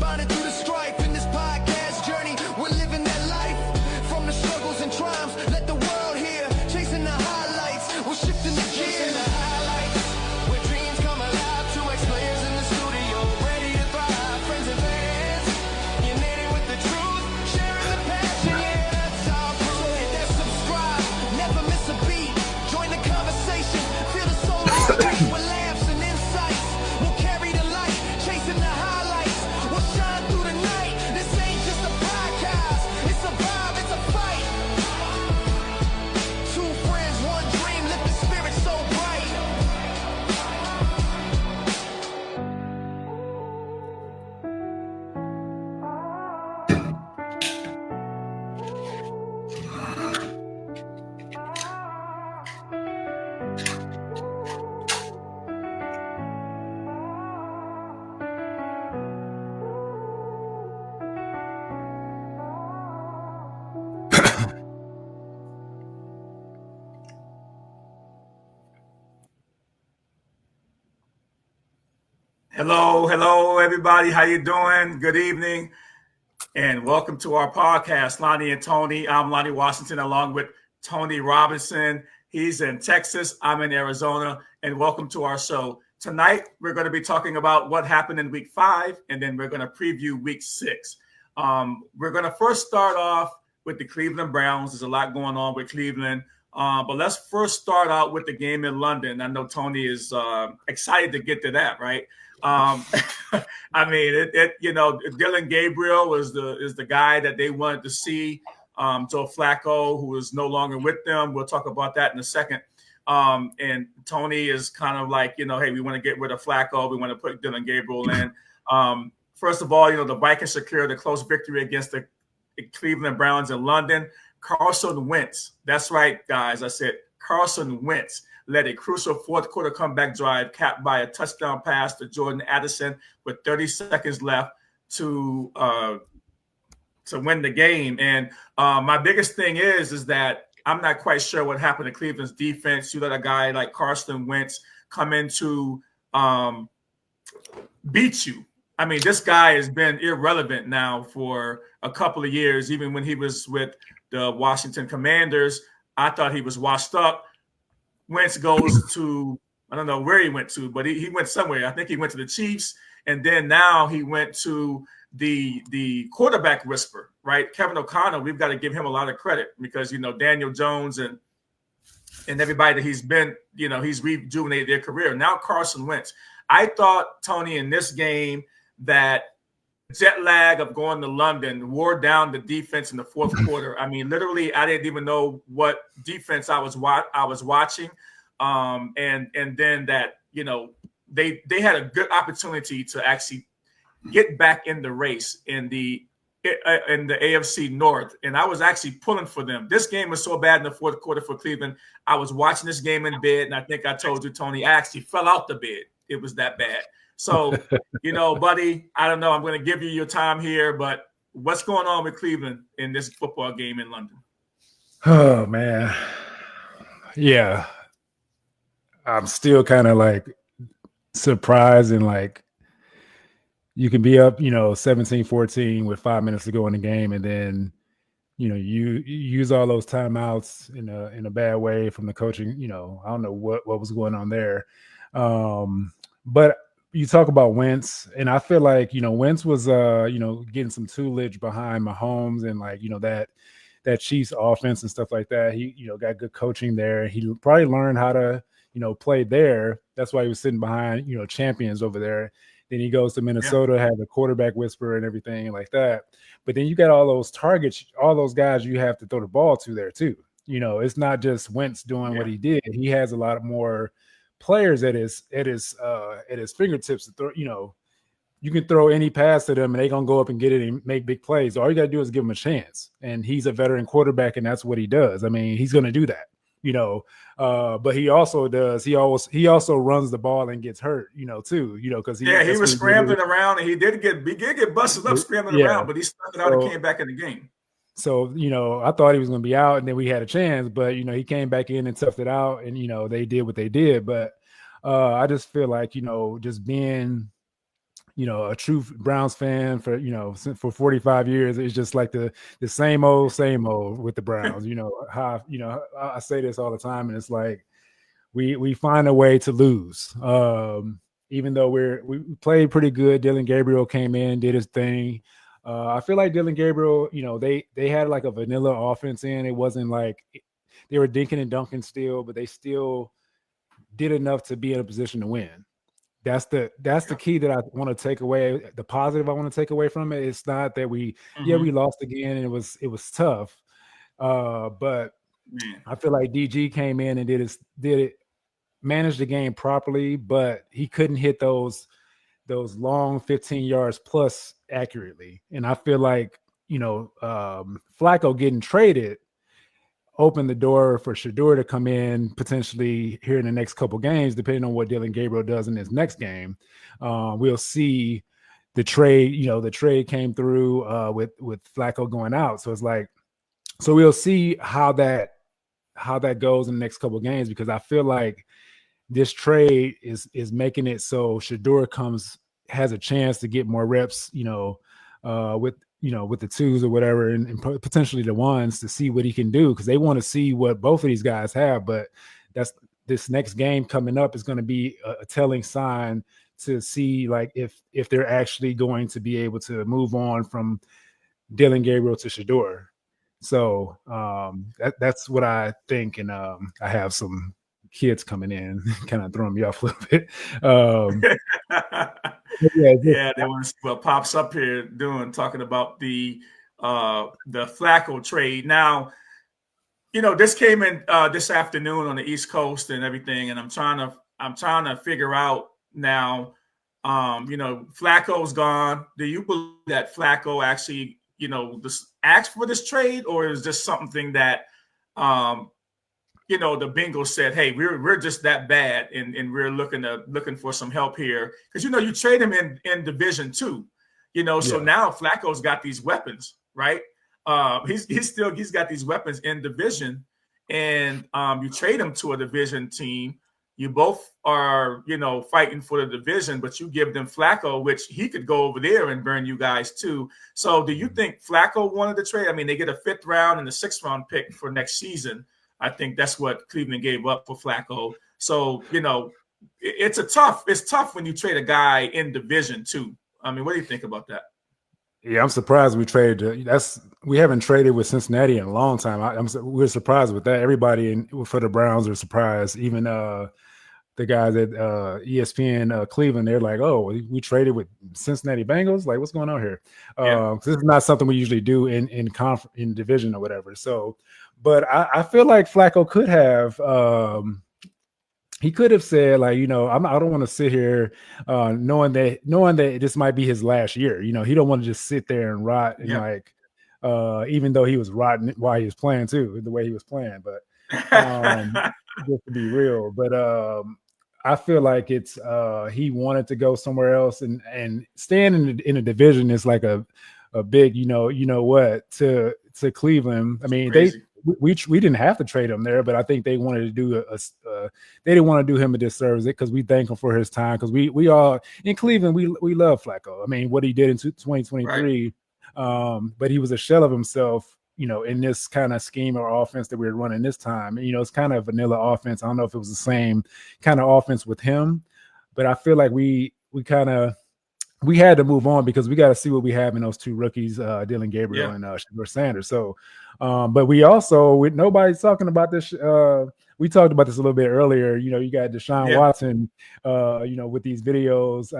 grinding through the strife in this podcast journey. We're living that life from the struggles and triumphs. Let the world hear, chasing the highlights. We're shifting the gears. The highlights, where dreams come alive. 2X players in the studio, ready to thrive. Friends and fans, united with the truth, sharing the passion. Yeah, that's our proof. So hit that subscribe, never miss a beat. Join the conversation, feel the soul of the street with laughs and insights. We'll carry the light, chasing the highlights. We'll shine through the night. This ain't just a podcast, it's a vibe, it's a fight. Two friends, one dream, lift the spirit so bright. Hello, everybody. How you doing? Good evening, and welcome to our podcast, Lonnie and Tony. I'm Lonnie Washington, along with Tony Robinson. He's in Texas. I'm in Arizona, and welcome to our show. Tonight, we're going to be talking about what happened in Week 5, and then we're going to preview Week 6. We're going to first start off with the Cleveland Browns. There's a lot going on with Cleveland. But let's first start out with the game in London. I know Tony is excited to get to that, right? I mean, Dylan Gabriel is the guy that they wanted to see. Joe Flacco, who is no longer with them. We'll talk about that in a second. And Tony is kind of like, hey, we want to get rid of Flacco. We want to put Dylan Gabriel in. First of all, the Vikings secured a close victory against the Cleveland Browns in London. Carson Wentz, that's right, guys. I said Carson Wentz led a crucial fourth quarter comeback drive capped by a touchdown pass to Jordan Addison with 30 seconds left to win the game. And my biggest thing is that I'm not quite sure what happened to Cleveland's defense. You let a guy like Carson Wentz come in to beat you. I mean, this guy has been irrelevant now for a couple of years. Even when he was with the Washington Commanders, I thought he was washed up. Wentz goes to, I don't know where he went to, but he went somewhere. I think he went to the Chiefs, and then now he went to the quarterback whisper, right? Kevin O'Connell, we've got to give him a lot of credit because, Daniel Jones and everybody that he's been, he's rejuvenated their career. Now Carson Wentz. I thought, Tony, in this game that jet lag of going to London wore down the defense in the fourth quarter. I mean, literally, I didn't even know what defense I was watching. And then that, they had a good opportunity to actually get back in the race in the AFC North. And I was actually pulling for them. This game was so bad in the fourth quarter for Cleveland. I was watching this game in bed, and I think I told you, Tony, I actually fell out the bed. It was that bad. So, buddy, I don't know. I'm going to give you your time here, but what's going on with Cleveland in this football game in London? Oh, man. Yeah. I'm still kind of like surprised and like you can be up, 17-14 with 5 minutes to go in the game. And then, you use all those timeouts in a bad way from the coaching. I don't know what was going on there. But you talk about Wentz, and I feel like, Wentz was, getting some tutelage behind Mahomes and like, that Chiefs offense and stuff like that. He, got good coaching there. He probably learned how to, play there. That's why he was sitting behind, champions over there. Then he goes to Minnesota, had the quarterback whisperer and everything like that. But then you got all those targets, all those guys you have to throw the ball to there too. It's not just Wentz doing what he did. He has a lot more players at his fingertips to throw. You can throw any pass to them and they're gonna go up and get it and make big plays. All you gotta do is give him a chance. And he's a veteran quarterback, and that's what he does. I mean, he's gonna do that. But he also does. He also runs the ball and gets hurt. Too. Because he was scrambling around, and he did get busted up scrambling around, but he stuck it out and came back in the game. So, I thought he was going to be out, and then we had a chance, but, he came back in and toughed it out, and, they did what they did. But I just feel like, just being, a true Browns fan for 45 years. It's just like the same old with the Browns. I say this all the time, and it's like we find a way to lose. Even though we played pretty good. Dillon Gabriel came in, did his thing. I feel like Dillon Gabriel, they had like a vanilla offense in. It wasn't like they were dinking and dunking still, but they still did enough to be in a position to win. That's the key that I want to take away. The positive I want to take away from it. It's not that we lost again and it was tough. But I feel like DG came in and managed the game properly, but he couldn't hit those long 15 yards plus accurately. And I feel like, Flacco getting traded opened the door for Shedeur to come in potentially here in the next couple games, depending on what Dillon Gabriel does in his next game. We'll see the trade. The trade came through with Flacco going out. So it's like, so we'll see how that goes in the next couple games, because I feel like this trade is making it so Shedeur has a chance to get more reps, with the twos or whatever, and potentially the ones, to see what he can do, because they want to see what both of these guys have. But this next game coming up is going to be a telling sign to see like if they're actually going to be able to move on from Dillon Gabriel to Shedeur. So that's what I think, and I have some kids coming in, kind of throwing me off a little bit. They want to see what pops up here talking about the Flacco trade. Now, this came in this afternoon on the East Coast and everything, and I'm trying to figure out now. Flacco's gone. Do you believe that Flacco actually, asked for this trade, or is this something that the Bengals said, hey, we're just that bad, and we're looking for some help here, because you trade him in Division 2, so now Flacco's got these weapons, right? He's got these weapons in division, and you trade him to a division team. You both are, fighting for the division, but you give them Flacco, which he could go over there and burn you guys too. So do you think Flacco wanted the trade? I mean, they get a 5th round and a 6th round pick for next season. I think that's what Cleveland gave up for Flacco. So, it's tough when you trade a guy in division too. I mean, what do you think about that? Yeah, I'm surprised we traded. We haven't traded with Cincinnati in a long time. We're surprised with that. Everybody for the Browns are surprised. Even the guys at ESPN Cleveland, they're like, "Oh, we traded with Cincinnati Bengals. Like, what's going on here?" This is not something we usually do in division or whatever. So, but I feel like Flacco could have. He could have said, like, I don't want to sit here knowing that this might be his last year. He don't want to just sit there and rot and even though he was rotting while he was playing too, the way he was playing. But just to be real, but I feel like it's he wanted to go somewhere else, and staying in a division is like a big what to Cleveland. I mean, we didn't have to trade him there, but I think they wanted to do they didn't want to do him a disservice, because we thank him for his time, because we all in Cleveland we love Flacco. I mean, what he did in 2023, but he was a shell of himself, in this kind of scheme or offense that we're running this time. It's kind of vanilla offense. I don't know if it was the same kind of offense with him, but I feel like we had to move on, because we got to see what we have in those two rookies, Dillon Gabriel and Shedeur Sanders. So, but we also, nobody's talking about this. We talked about this a little bit earlier. You got Deshaun Watson, with these videos,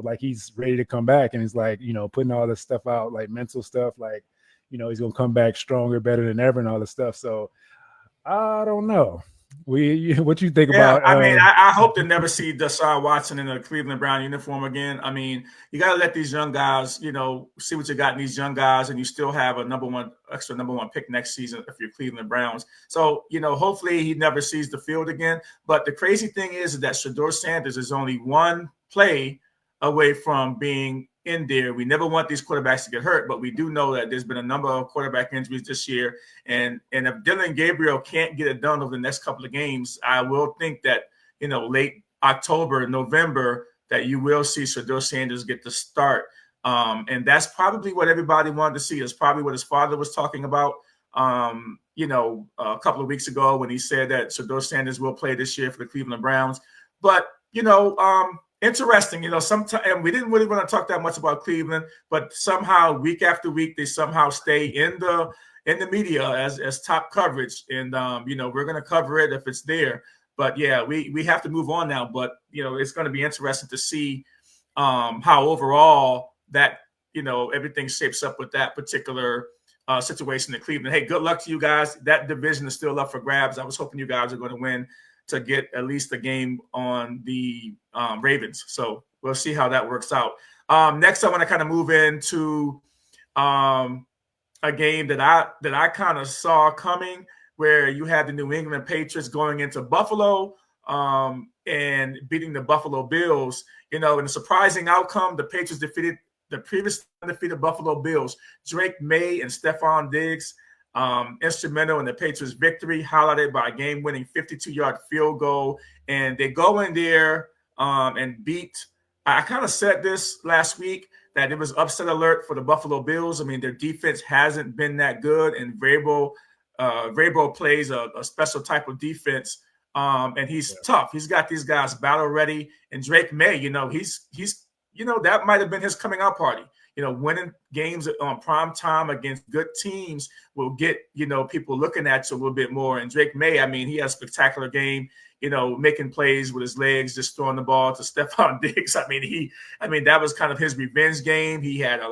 like he's ready to come back, and he's like, putting all this stuff out, like mental stuff, like, he's going to come back stronger, better than ever, and all this stuff. So I don't know. What you think about? I mean, I hope to never see Deshaun Watson in a Cleveland Brown uniform again. I mean, you got to let these young guys, see what you got in these young guys, and you still have a extra number one pick next season if you're Cleveland Browns. So, hopefully he never sees the field again. But the crazy thing is that Shedeur Sanders is only one play away from being in there. We never want these quarterbacks to get hurt, but we do know that there's been a number of quarterback injuries this year. And if Dillon Gabriel can't get it done over the next couple of games, I will think that, late October, November, that you will see Shedeur Sanders get the start. And that's probably what everybody wanted to see. It's probably what his father was talking about, a couple of weeks ago when he said that Shedeur Sanders will play this year for the Cleveland Browns. But, interesting, sometimes, and we didn't really want to talk that much about Cleveland, but somehow week after week, they somehow stay in the media as top coverage. And, we're going to cover it if it's there. But yeah, we have to move on now. But, it's going to be interesting to see how overall that, everything shapes up with that particular situation in Cleveland. Hey, good luck to you guys. That division is still up for grabs. I was hoping you guys are going to win to get at least a game on the Ravens. So we'll see how that works out. Next, I want to kind of move into a game that I kind of saw coming, where you had the New England Patriots going into Buffalo and beating the Buffalo Bills. In a surprising outcome, the Patriots defeated the previously undefeated Buffalo Bills. Drake May and Stephon Diggs instrumental in the Patriots' victory, highlighted by a game-winning 52-yard field goal. And they go in there and beat. I kind of said this last week that it was upset alert for the Buffalo Bills. I mean, their defense hasn't been that good, and Vrabel plays a special type of defense, and he's tough. He's got these guys battle ready. And Drake May, he's that might have been his coming out party. Winning games on prime time against good teams will get, people looking at you a little bit more. And Drake May, I mean, he has a spectacular game, making plays with his legs, just throwing the ball to Stephon Diggs. I mean, that was kind of his revenge game. He had a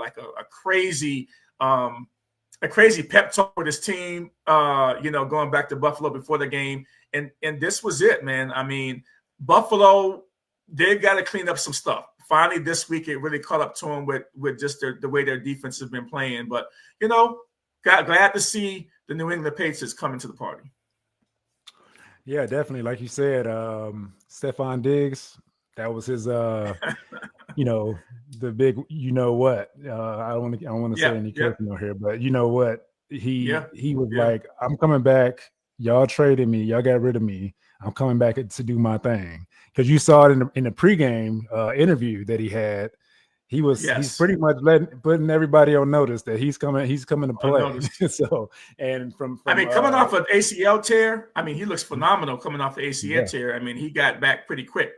crazy pep talk with his team, going back to Buffalo before the game. And this was it, man. I mean, Buffalo, they've got to clean up some stuff. Finally, this week, it really caught up to them with just the way their defense has been playing. But, glad to see the New England Patriots coming to the party. Yeah, definitely. Like you said, Stephon Diggs, that was his, the big, what. I don't want to say any cursing here, but you know what? He was like, I'm coming back. Y'all traded me. Y'all got rid of me. I'm coming back to do my thing. Because you saw it in the pregame interview that he had. He's pretty much putting everybody on notice that he's coming to play. So, and from coming off an ACL tear, he looks phenomenal coming off the ACL tear. He got back pretty quick.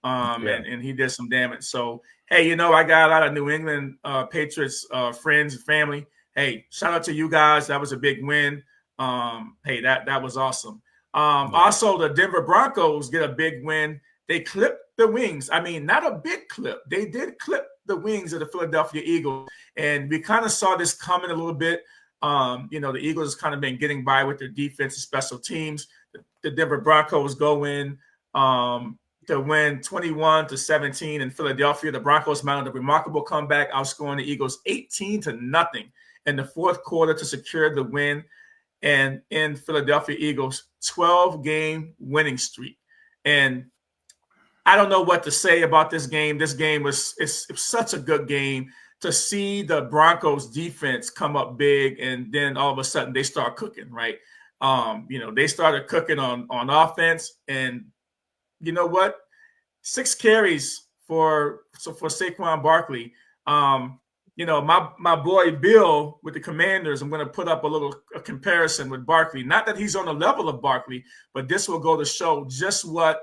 And he did some damage. So, hey, I got a lot of New England Patriots friends and family. Hey, shout out to you guys. That was a big win. Hey, that was awesome. Also, the Denver Broncos get a big win. They clipped the wings. Not a big clip. They did clip the wings of the Philadelphia Eagles. And we kind of saw this coming a little bit. The Eagles have kind of been getting by with their defense and special teams. The Denver Broncos go in to win 21-17 in Philadelphia. The Broncos mounted a remarkable comeback, outscoring the Eagles 18-0 in the fourth quarter to secure the win. And in Philadelphia Eagles 12-game winning streak. And I don't know what to say about this game. This game was such a good game to see the Broncos defense come up big, and then all of a sudden they start cooking, right? They started cooking on offense, and you know what? 6 carries for Saquon Barkley. My boy Bill with the Commanders, I'm going to put up a comparison with Barkley. Not that he's on the level of Barkley, but this will go to show just what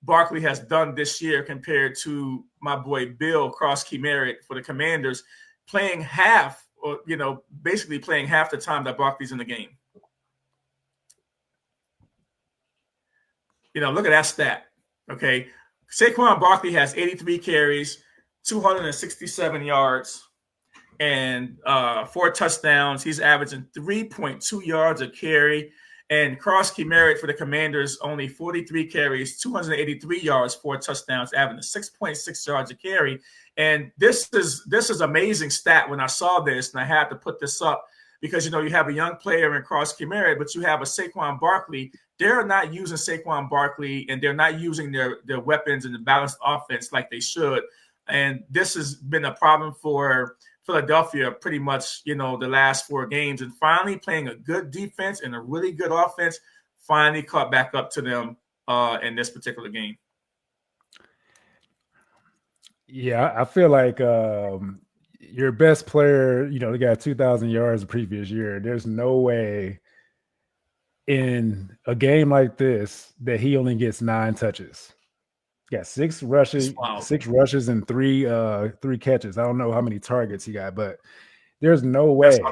Barkley has done this year compared to my boy Bill Cross-Key-Merritt for the Commanders, playing half, or basically playing half the time that Barkley's in the game. Look at that stat. Okay, Saquon Barkley has 83 carries, 267 yards. And 4 touchdowns. He's averaging 3.2 yards a carry. And Cross-Key-Merritt for the Commanders, only 43 carries, 283 yards, 4 touchdowns, averaging 6.6 yards a carry. And this is amazing stat when I saw this, and I had to put this up because, you have a young player in Cross-Key-Merritt, but you have a Saquon Barkley. They're not using Saquon Barkley, and they're not using their weapons in the balanced offense like they should. And this has been a problem for Philadelphia pretty much, the last 4 games, and finally playing a good defense and a really good offense finally caught back up to them in this particular game. Yeah, I feel like your best player, they got 2,000 yards the previous year. There's no way in a game like this that he only gets 9 touches. Got It's wild. 6 rushes and three catches. I don't know how many targets he got, but there's no That's way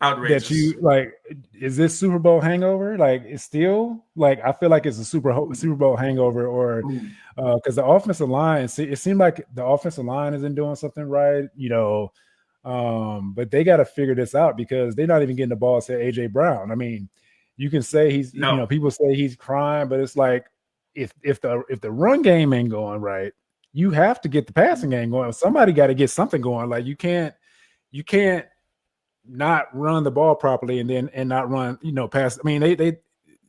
outrageous. that you like. Is this Super Bowl hangover? Like, it's still like, I feel like it's a Super Bowl hangover, or because the offensive line, it seemed like the offensive line isn't doing something right, but they got to figure this out because they're not even getting the ball to AJ Brown. I mean, you can say he's, No. people say he's crying, but it's like, if the run game ain't going right, you have to get the passing game going. Somebody got to get something going. Like, you can't not run the ball properly and not run, pass. I mean, they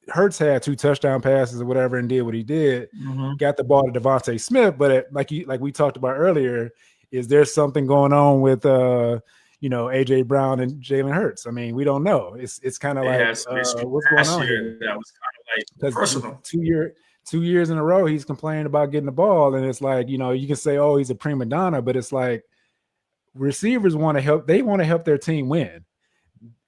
Hurts had 2 touchdown passes or whatever and did what he did. Got the ball to Devontae Smith, but like we talked about earlier, is there something going on with AJ Brown and Jalen Hurts? I mean, we don't know. It's kind of like what's going on here? That was kind of like personal. 2 years in a row, he's complaining about getting the ball, and it's like, you can say, oh, he's a prima donna, but it's like receivers want to help. They want to help their team win.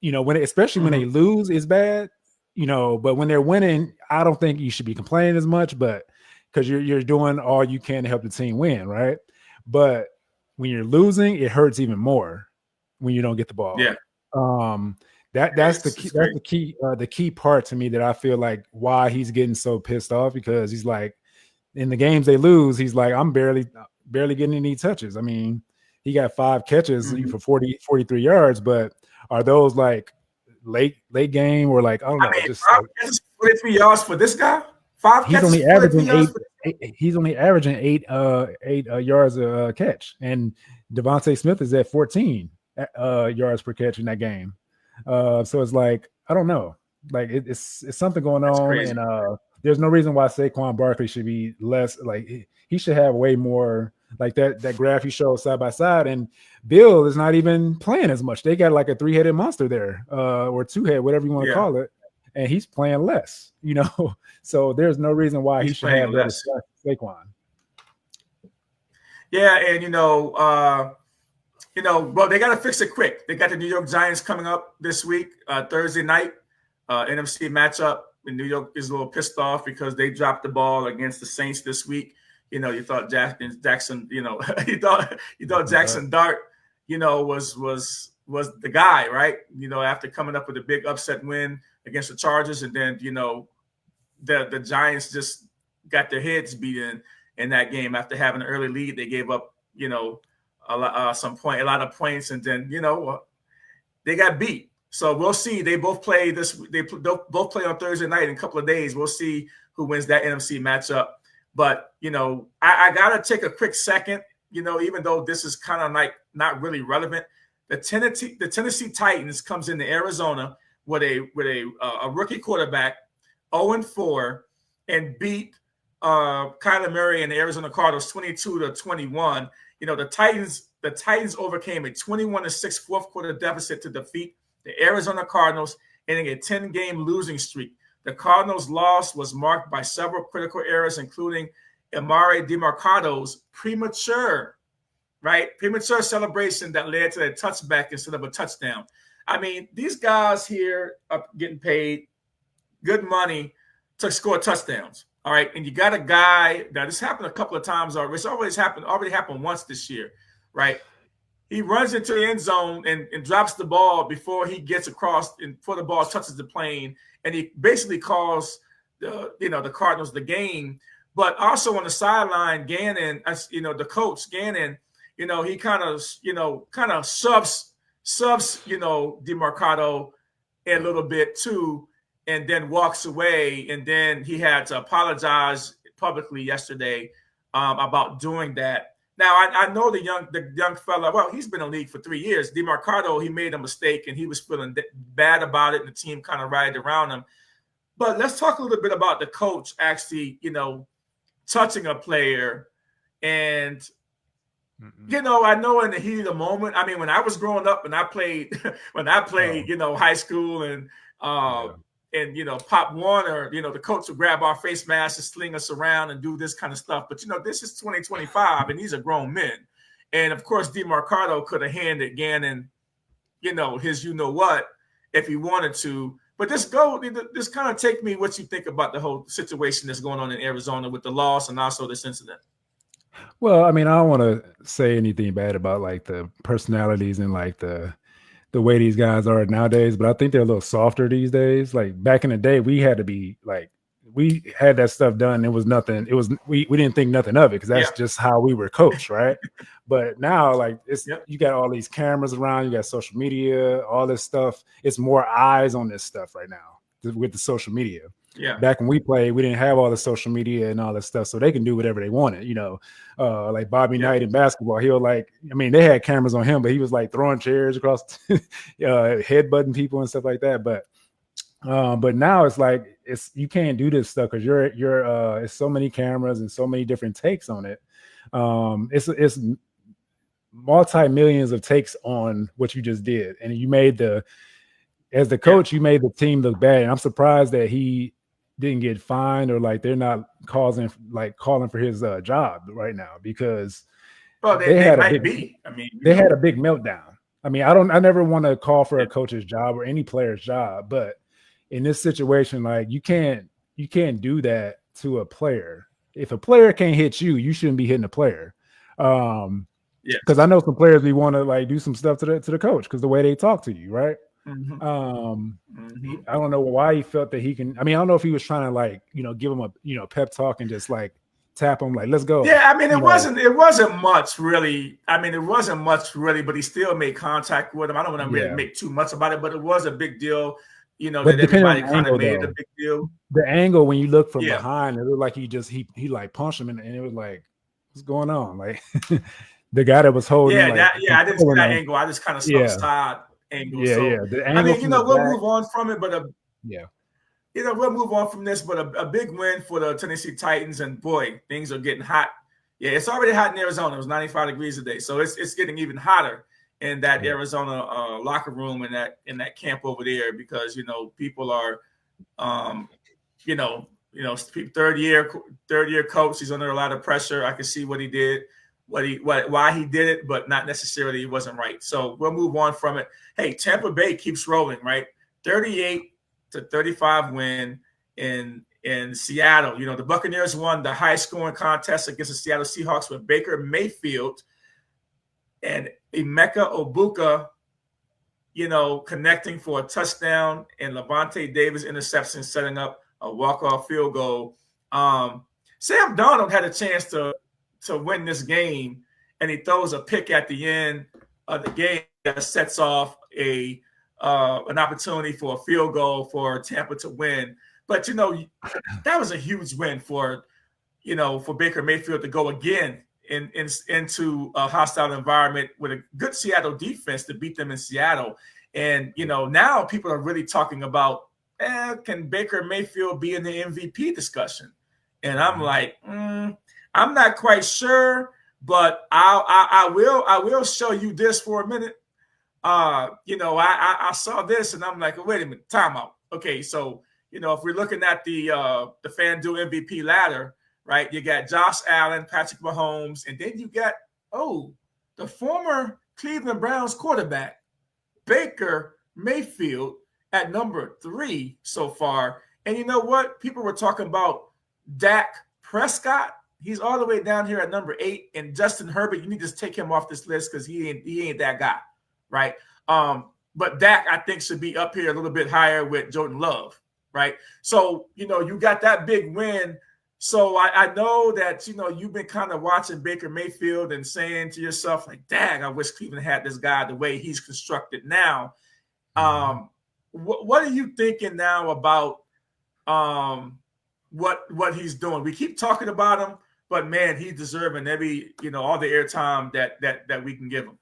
Especially when they lose is bad. But when they're winning, I don't think you should be complaining as much, but because you're doing all you can to help the team win, right? But when you're losing, it hurts even more when you don't get the ball. Yeah. That's the key part to me, that I feel like why he's getting so pissed off, because he's like, in the games they lose, he's like, I'm barely getting any touches. I mean, he got 5 catches for 43 yards, but are those like late game, or like, I don't know, just 43 yards for this guy? 5 catches. He's only averaging 8. He's only averaging 8 yards a catch, and Devontae Smith is at 14 yards per catch in that game. So it's like, I don't know, like it's something going on, crazy. And there's no reason why Saquon Barkley should be less. Like, he should have way more. Like that graph you showed side by side, and Bill is not even playing as much. They got like a 3-headed monster there, or 2-head, whatever you want to call it, and he's playing less. So there's no reason why he should have less. Saquon. Yeah, and well, they got to fix it quick. They got the New York Giants coming up this week, Thursday night, NFC matchup. And New York is a little pissed off because they dropped the ball against the Saints this week. You thought Jackson, you thought Jackson Dart, was the guy, right? After coming up with a big upset win against the Chargers, and then the Giants just got their heads beaten in that game after having an early lead. They gave up, a lot of points, and then they got beat. So we'll see. They both play both play on Thursday night in a couple of days. We'll see who wins that NFC matchup. But, I got to take a quick second, even though this is kind of like not really relevant. The Tennessee Titans comes into Arizona with a rookie quarterback, 0-4, and beat Kyler Murray and the Arizona Cardinals 22-21. The Titans overcame a 21-6 fourth quarter deficit to defeat the Arizona Cardinals, ending a 10-game losing streak. The Cardinals' loss was marked by several critical errors, including Emari Demercado's premature celebration that led to a touchback instead of a touchdown. I mean, these guys here are getting paid good money to score touchdowns. All right, and you got a guy that this happened a couple of times already. It's already happened once this year, right? He runs into the end zone and drops the ball before he gets across and before the ball touches the plane, and he basically calls the Cardinals the game. But also on the sideline, Gannon, the coach Gannon, he kind of subs Demercado a little bit too, and then walks away. And then he had to apologize publicly yesterday about doing that. Now, I know the young fella, well, he's been in the league for 3 years. Demercado, he made a mistake, and he was feeling bad about it, and the team kind of rallied around him. But let's talk a little bit about the coach actually, touching a player. And, I know in the heat of the moment, I mean, when I was growing up and I played, high school and and Pop Warner, the coach will grab our face masks and sling us around and do this kind of stuff. But this is 2025, and these are grown men. And of course, DeMarcado could have handed Gannon, his what if he wanted to. But this kind of take me what you think about the whole situation that's going on in Arizona with the loss and also this incident. Well, I mean, I don't want to say anything bad about like the personalities and like the way these guys are nowadays, but I think they're a little softer these days. Like back in the day, we had to be like, we had that stuff done. It was nothing. It was, we didn't think nothing of it because that's just how we were coached, right? But now, like, it's you got all these cameras around, you got social media, all this stuff. It's more eyes on this stuff right now with the social media. Yeah. Back when we played, we didn't have all the social media and all that stuff, so they can do whatever they wanted. Like Bobby Knight in basketball, they had cameras on him, but he was like throwing chairs across, headbutting people and stuff like that. But now it's like you can't do this stuff because you're it's so many cameras and so many different takes on it. It's multi-millions of takes on what you just did, and you made as the coach, you made the team look bad. And I'm surprised that he didn't get fined or like they're not calling for his job right now because they had a big meltdown. I mean, I never want to call for a coach's job or any player's job, but in this situation, like you can't do that to a player. If a player can't hit you, you shouldn't be hitting a player. Because I know some players we want to like do some stuff to the coach because the way they talk to you, right? Mm-hmm. I don't know why he felt that he can. I mean, I don't know if he was trying to like give him a pep talk and just like tap him like let's go. Yeah, I mean it wasn't much really. But he still made contact with him. I don't want to really make too much about it, but it was a big deal. That everybody kind of made a big deal. The angle when you look from behind, it looked like he like punched him and it was like what's going on? Like the guy that was holding. I didn't see that angle. I just kind of saw the side angle. The angle we'll move on from it, but we'll move on from this. But a big win for the Tennessee Titans, and boy, things are getting hot. Yeah, it's already hot in Arizona. It was 95 degrees today, so it's getting even hotter in that Arizona locker room in that camp over there because people are, third year coach. He's under a lot of pressure. I can see what he did. Why he did it, but not necessarily he wasn't right. So we'll move on from it. Hey, Tampa Bay keeps rolling, right? 38-35 win in Seattle. The Buccaneers won the high scoring contest against the Seattle Seahawks with Baker Mayfield and Emeka Ogbuka, connecting for a touchdown and Levante Davis interception, setting up a walk-off field goal. Sam Darnold had a chance to win this game, and he throws a pick at the end of the game that sets off an opportunity for a field goal for Tampa to win. But that was a huge win for Baker Mayfield to go again into a hostile environment with a good Seattle defense to beat them in Seattle. And now people are really talking about can Baker Mayfield be in the MVP discussion? And I'm like, I'm not quite sure, but I will show you this for a minute. I saw this and I'm like, wait a minute, time out. Okay, so if we're looking at the FanDuel MVP ladder, right? You got Josh Allen, Patrick Mahomes, and then you got the former Cleveland Browns quarterback Baker Mayfield at number 3 so far. And you know what? People were talking about Dak Prescott. He's all the way down here at number 8, and Justin Herbert. You need to take him off this list because he ain't that guy, right? But Dak, I think, should be up here a little bit higher with Jordan Love, right? So you got that big win. So I know that you've been kind of watching Baker Mayfield and saying to yourself like, "Dang, I wish Cleveland had this guy the way he's constructed now." What are you thinking now about what he's doing? We keep talking about him. But man, he's deserving every, all the airtime that we can give him.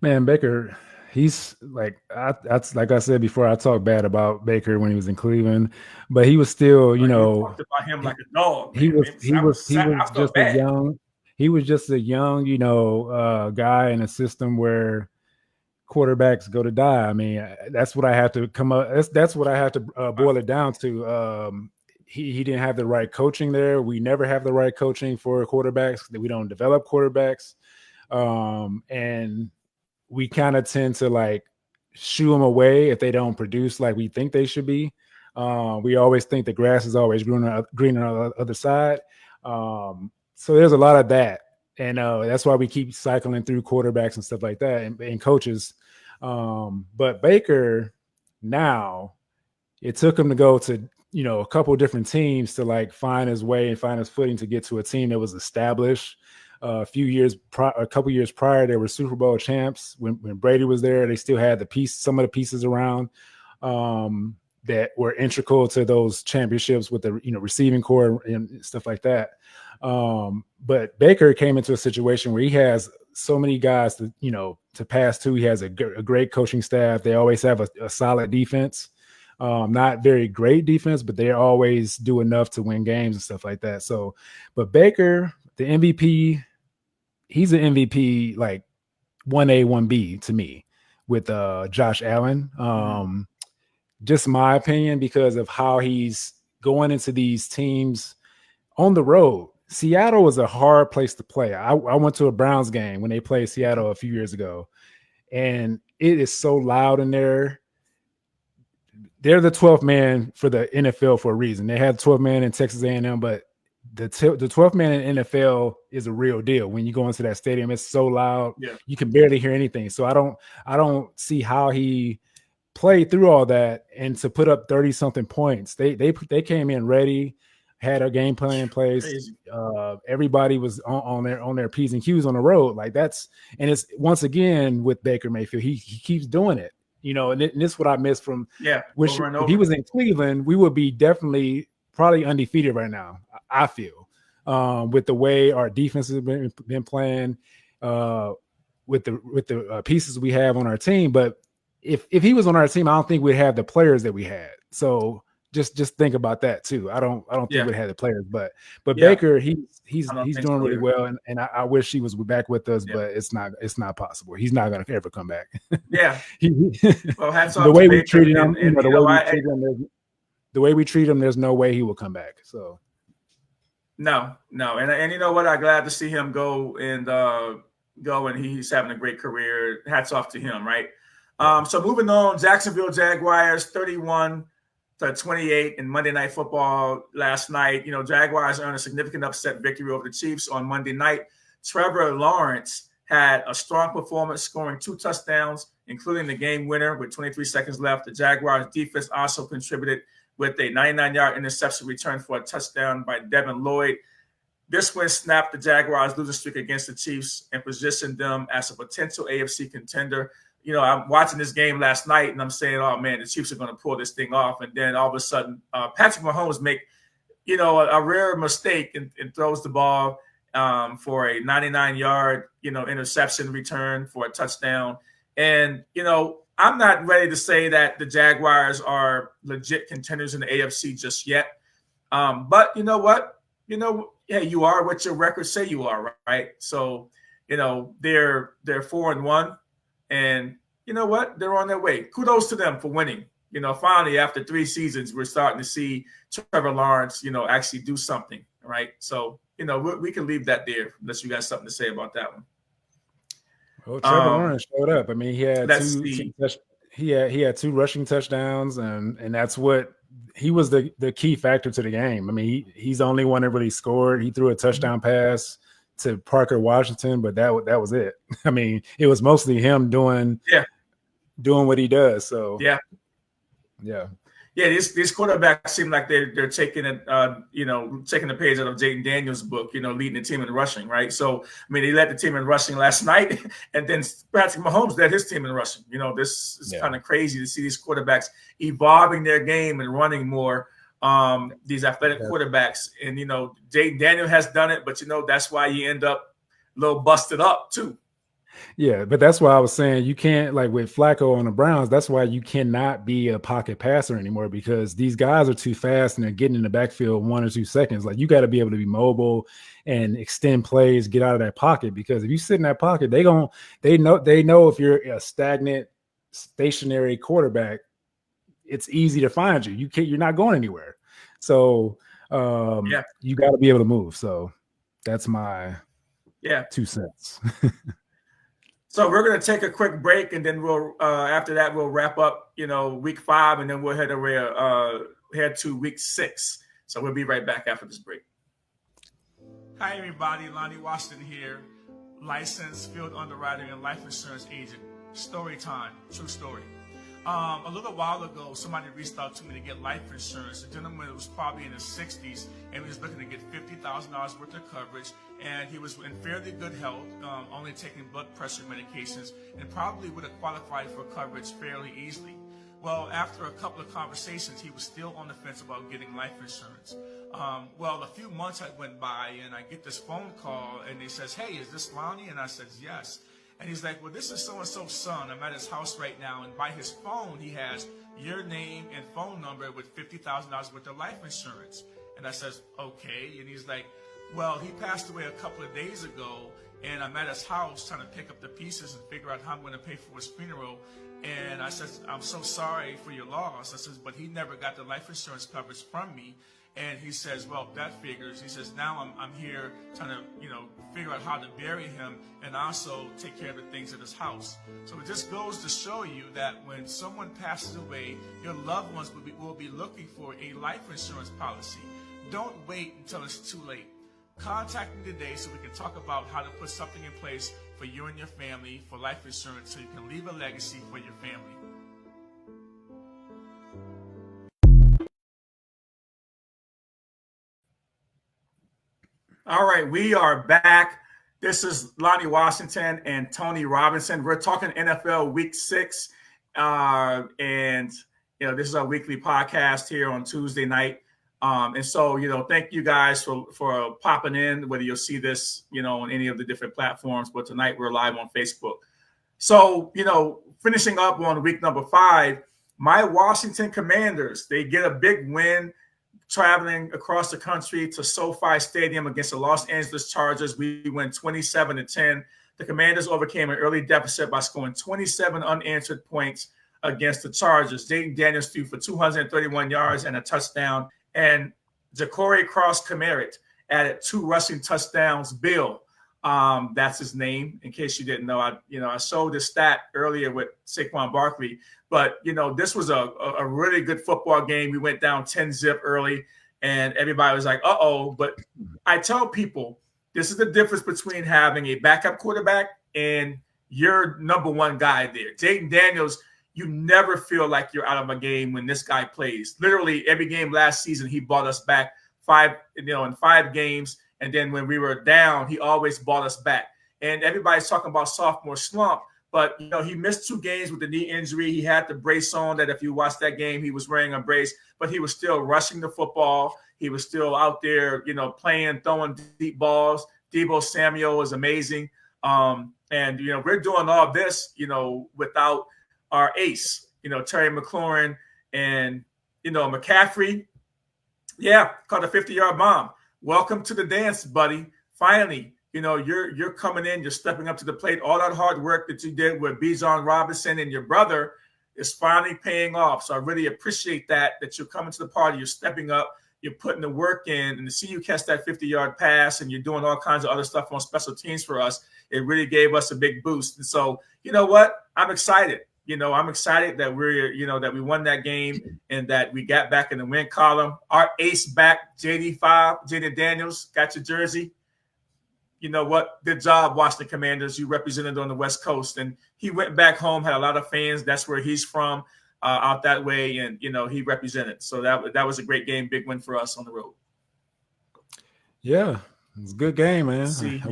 Man, Baker, he's like like I said before, I talked bad about Baker when he was in Cleveland, but he was still, you talked about him like a dog. He was just a young, guy in a system where quarterbacks go to die. I mean, that's what I have to come up. That's what I have to boil it down to. He didn't have the right coaching there. We never have the right coaching for quarterbacks. We don't develop quarterbacks, and we kind of tend to like shoo them away if they don't produce like we think they should be. We always think the grass is always greener on the other side. So there's a lot of that. And that's why we keep cycling through quarterbacks and stuff like that and coaches. But Baker, now it took him to go to, a couple of different teams to like find his way and find his footing to get to a team that was established. A couple years prior, they were Super Bowl champs. When Brady was there, they still had some of the pieces around that were integral to those championships with the receiving core and stuff like that. But Baker came into a situation where he has so many guys to pass to. He has a great coaching staff. They always have a solid defense. Not very great defense, but they always do enough to win games and stuff like that. So, but Baker, the MVP, he's an MVP like 1A, 1B to me with Josh Allen. Just my opinion, because of how he's going into these teams on the road. Seattle was a hard place to play. I went to a Browns game when they played Seattle a few years ago, and it is so loud in there. They're the 12th man for the NFL for a reason. They had 12th man in Texas A&M, but the 12th man in NFL is a real deal. When you go into that stadium, it's so loud, you can barely hear anything. So I don't see how he played through all that and to put up 30-something points. They came in ready, had a game plan in place. Everybody was on their P's and Q's on the road. Like that's, and it's once again with Baker Mayfield, he keeps doing it. And this is what I miss from. Which if he was in Cleveland, we would be probably undefeated right now. I feel with the way our defense has been playing, with the pieces we have on our team. But if he was on our team, I don't think we'd have the players that we had. So just think about that too. I don't think we'd have the players, but Baker, he's doing really well, and I wish he was back with us, but it's not possible. He's not going to ever come back. Well, hats off the way to we Baker, treated him, and the way we treat him, there's no way he will come back. So no, and you know what? I'm glad to see him go, and he's having a great career. Hats off to him, right? So moving on, Jacksonville Jaguars 31-28 in Monday Night Football last night. Jaguars earned a significant upset victory over the Chiefs on Monday night. Trevor Lawrence had a strong performance, scoring 2 touchdowns, including the game winner with 23 seconds left. The Jaguars defense also contributed with a 99-yard interception return for a touchdown by Devin Lloyd. This win snapped the Jaguars' losing streak against the Chiefs and positioned them as a potential AFC contender. I'm watching this game last night, and I'm saying, oh, man, the Chiefs are going to pull this thing off. And then all of a sudden, Patrick Mahomes make, a rare mistake and throws the ball for a 99-yard, interception return for a touchdown. And, I'm not ready to say that the Jaguars are legit contenders in the AFC just yet. But you know what? You are what your records say you are, right? So, they're 4-1. And you know what? They're on their way. Kudos to them for winning. Finally, after 3 seasons, we're starting to see Trevor Lawrence, actually do something, right? So, we can leave that there unless you got something to say about that one. Well, Trevor Lawrence showed up. I mean, he had 2 rushing touchdowns, and that's what he was the key factor to the game. I mean, he's the only one that really scored. He threw a touchdown pass to Parker Washington, but that was it. I mean, it was mostly him doing what he does. So yeah. These quarterbacks seem like they're taking it, taking the page out of Jayden Daniels' book, leading the team in rushing, right? So I mean, they led the team in rushing last night, and then Patrick Mahomes led his team in rushing. This is kind of crazy to see these quarterbacks evolving their game and running more. These athletic quarterbacks, and Jayden Daniel has done it, but that's why you end up a little busted up too. Yeah, but that's why I was saying you can't, like with Flacco on the Browns, that's why you cannot be a pocket passer anymore, because these guys are too fast and they're getting in the backfield 1 or 2 seconds. Like, you got to be able to be mobile and extend plays, get out of that pocket, because if you sit in that pocket, they know if you're a stagnant, stationary quarterback, it's easy to find you. You're not going anywhere. So you got to be able to move. So that's my 2 cents. So we're going to take a quick break, and then we'll after that we'll wrap up, week 5, and then we'll head to week 6. So we'll be right back after this break. Hi everybody, Lonnie Washington here, licensed field underwriter and life insurance agent. Story time, true story. A little while ago, somebody reached out to me to get life insurance. The gentleman was probably in his 60s, and he was looking to get $50,000 worth of coverage, and he was in fairly good health, only taking blood pressure medications, and probably would have qualified for coverage fairly easily. Well, after a couple of conversations, he was still on the fence about getting life insurance. Well, a few months had went by, and I get this phone call, and he says, "Hey, is this Lonnie?" And I said, "Yes." And he's like, "Well, this is so-and-so's son. I'm at his house right now." And by his phone, he has your name and phone number with $50,000 worth of life insurance. And I says, "Okay." And he's like, "Well, he passed away a couple of days ago, and I'm at his house trying to pick up the pieces and figure out how I'm going to pay for his funeral." And I says, "I'm so sorry for your loss." I says, "But he never got the life insurance coverage from me." And he says, "Well, that figures." He says, "Now I'm here trying to, figure out how to bury him and also take care of the things at his house." So it just goes to show you that when someone passes away, your loved ones will be looking for a life insurance policy. Don't wait until it's too late. Contact me today so we can talk about how to put something in place for you and your family for life insurance, so you can leave a legacy for your family. All right, we are back. This is Lonnie Washington and Tony Robinson. We're talking NFL Week 6, and this is our weekly podcast here on Tuesday night. And so, thank you guys for popping in, whether you'll see this, on any of the different platforms. But tonight we're live on Facebook. So, finishing up on week number 5, my Washington Commanders, they get a big win traveling across the country to SoFi Stadium against the Los Angeles Chargers. We went 27-10. The Commanders overcame an early deficit by scoring 27 unanswered points against the Chargers. Jayden Daniels threw for 231 yards and a touchdown, and Ja'Cory Cross-Kameret added 2 rushing touchdowns. Bill, that's his name, in case you didn't know. I showed this stat earlier with Saquon Barkley, but this was a really good football game. We went down 10-zip early, and everybody was like, "Uh-oh." But I tell people, this is the difference between having a backup quarterback and your number one guy there. Jayden Daniels, you never feel like you're out of a game when this guy plays. Literally every game last season, he brought us back in 5 games. And then when we were down, he always brought us back. And everybody's talking about sophomore slump, but he missed 2 games with the knee injury. He had the brace on that if you watch that game, he was wearing a brace, but he was still rushing the football. He was still out there, playing, throwing deep balls. Deebo Samuel is amazing. And we're doing all this, without our ace, Terry McLaurin and, McCaffrey. Yeah, caught a 50-yard bomb. Welcome to the dance, buddy. Finally, you're coming in, you're stepping up to the plate. All that hard work that you did with Bijan Robinson and your brother is finally paying off. So I really appreciate that you're coming to the party, you're stepping up, you're putting the work in, and to see you catch that 50-yard pass and you're doing all kinds of other stuff on special teams for us, it really gave us a big boost. And so, you know what? I'm excited. I'm excited that that we won that game and that we got back in the win column. Our ace back, Jayden Daniels, got your jersey. You know what? Good job, Washington Commanders. You represented on the West Coast. And he went back home, had a lot of fans. That's where he's from, out that way. And, he represented. So that was a great game, big win for us on the road. Yeah. It's a good game, man. I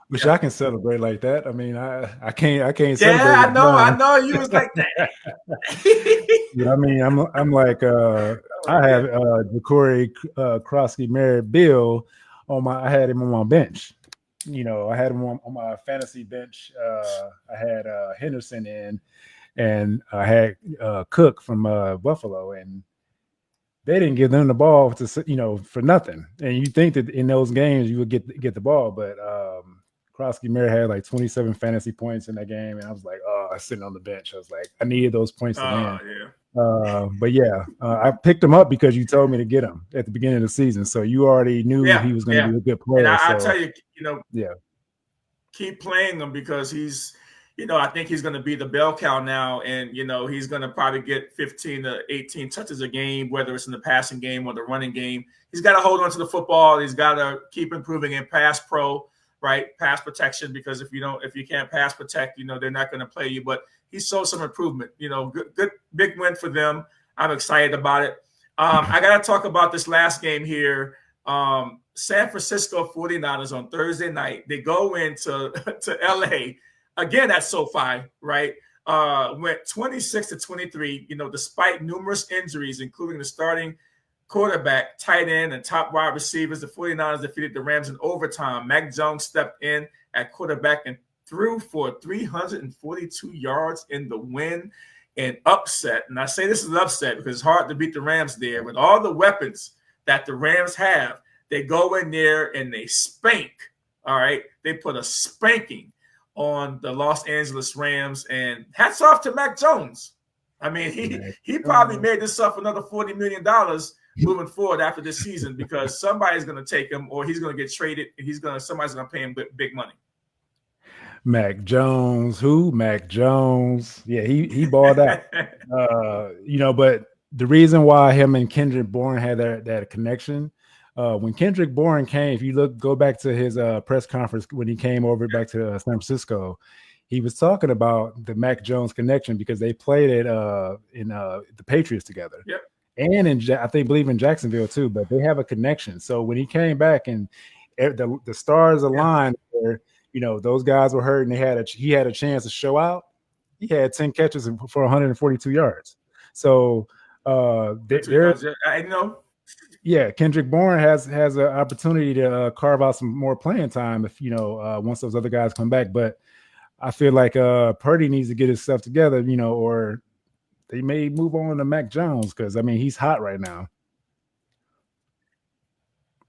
wish I can celebrate like that. I mean, I can't celebrate. Yeah, I know you was like that. I mean, I'm like I have Ja'Cory Cross-Kameret Bill I had him on my bench. I had him on my fantasy bench. I had Henderson in, and I had Cook from Buffalo, and they didn't give them the ball for nothing. And you think that in those games you would get the ball, but Krosky Mary had like 27 fantasy points in that game, and I was like, oh, I was sitting on the bench. I was like, I needed those points to win. Yeah. But yeah, I picked him up because you told me to get him at the beginning of the season, so you already knew he was going to be a good player. And I tell you, yeah, keep playing him because he's, I think he's going to be the bell cow now, and he's going to probably get 15 to 18 touches a game, whether it's in the passing game or the running game. He's got to hold on to the football. He's got to keep improving in pass pro, right? Pass protection, because if you can't pass protect, they're not going to play you. But he showed some improvement. Good big win for them. I'm excited about it. I got to talk about this last game here. San Francisco 49ers on Thursday night. They go into to LA again at SoFi, right? Went 26-23. Despite numerous injuries, including the starting quarterback, tight end, and top wide receivers, the 49ers defeated the Rams in overtime. Mac Jones stepped in at quarterback and threw for 342 yards in the win and upset. And I say this is an upset because it's hard to beat the Rams there. With all the weapons that the Rams have, they go in there and they spank, all right? They put a spanking on the Los Angeles Rams, and hats off to Mac Jones. I mean, he probably made himself another $40 million moving forward after this season, because somebody's going to take him, or he's going to get traded, and somebody's going to pay him big money. Mac Jones, who? Mac Jones. Yeah, he balled out. But the reason why him and Kendrick Bourne had that connection, when Kendrick Bourne came, if you go back to his press conference when he came over back to San Francisco, he was talking about the Mac Jones connection because they played it in the Patriots together. Yep. And I believe in Jacksonville too, but they have a connection. So when he came back and the stars aligned where, those guys were hurt and he had a chance to show out, he had 10 catches for 142 yards. So Kendrick Bourne has an opportunity to carve out some more playing time if once those other guys come back. But I feel like Purdy needs to get his stuff together, or they may move on to Mac Jones because he's hot right now.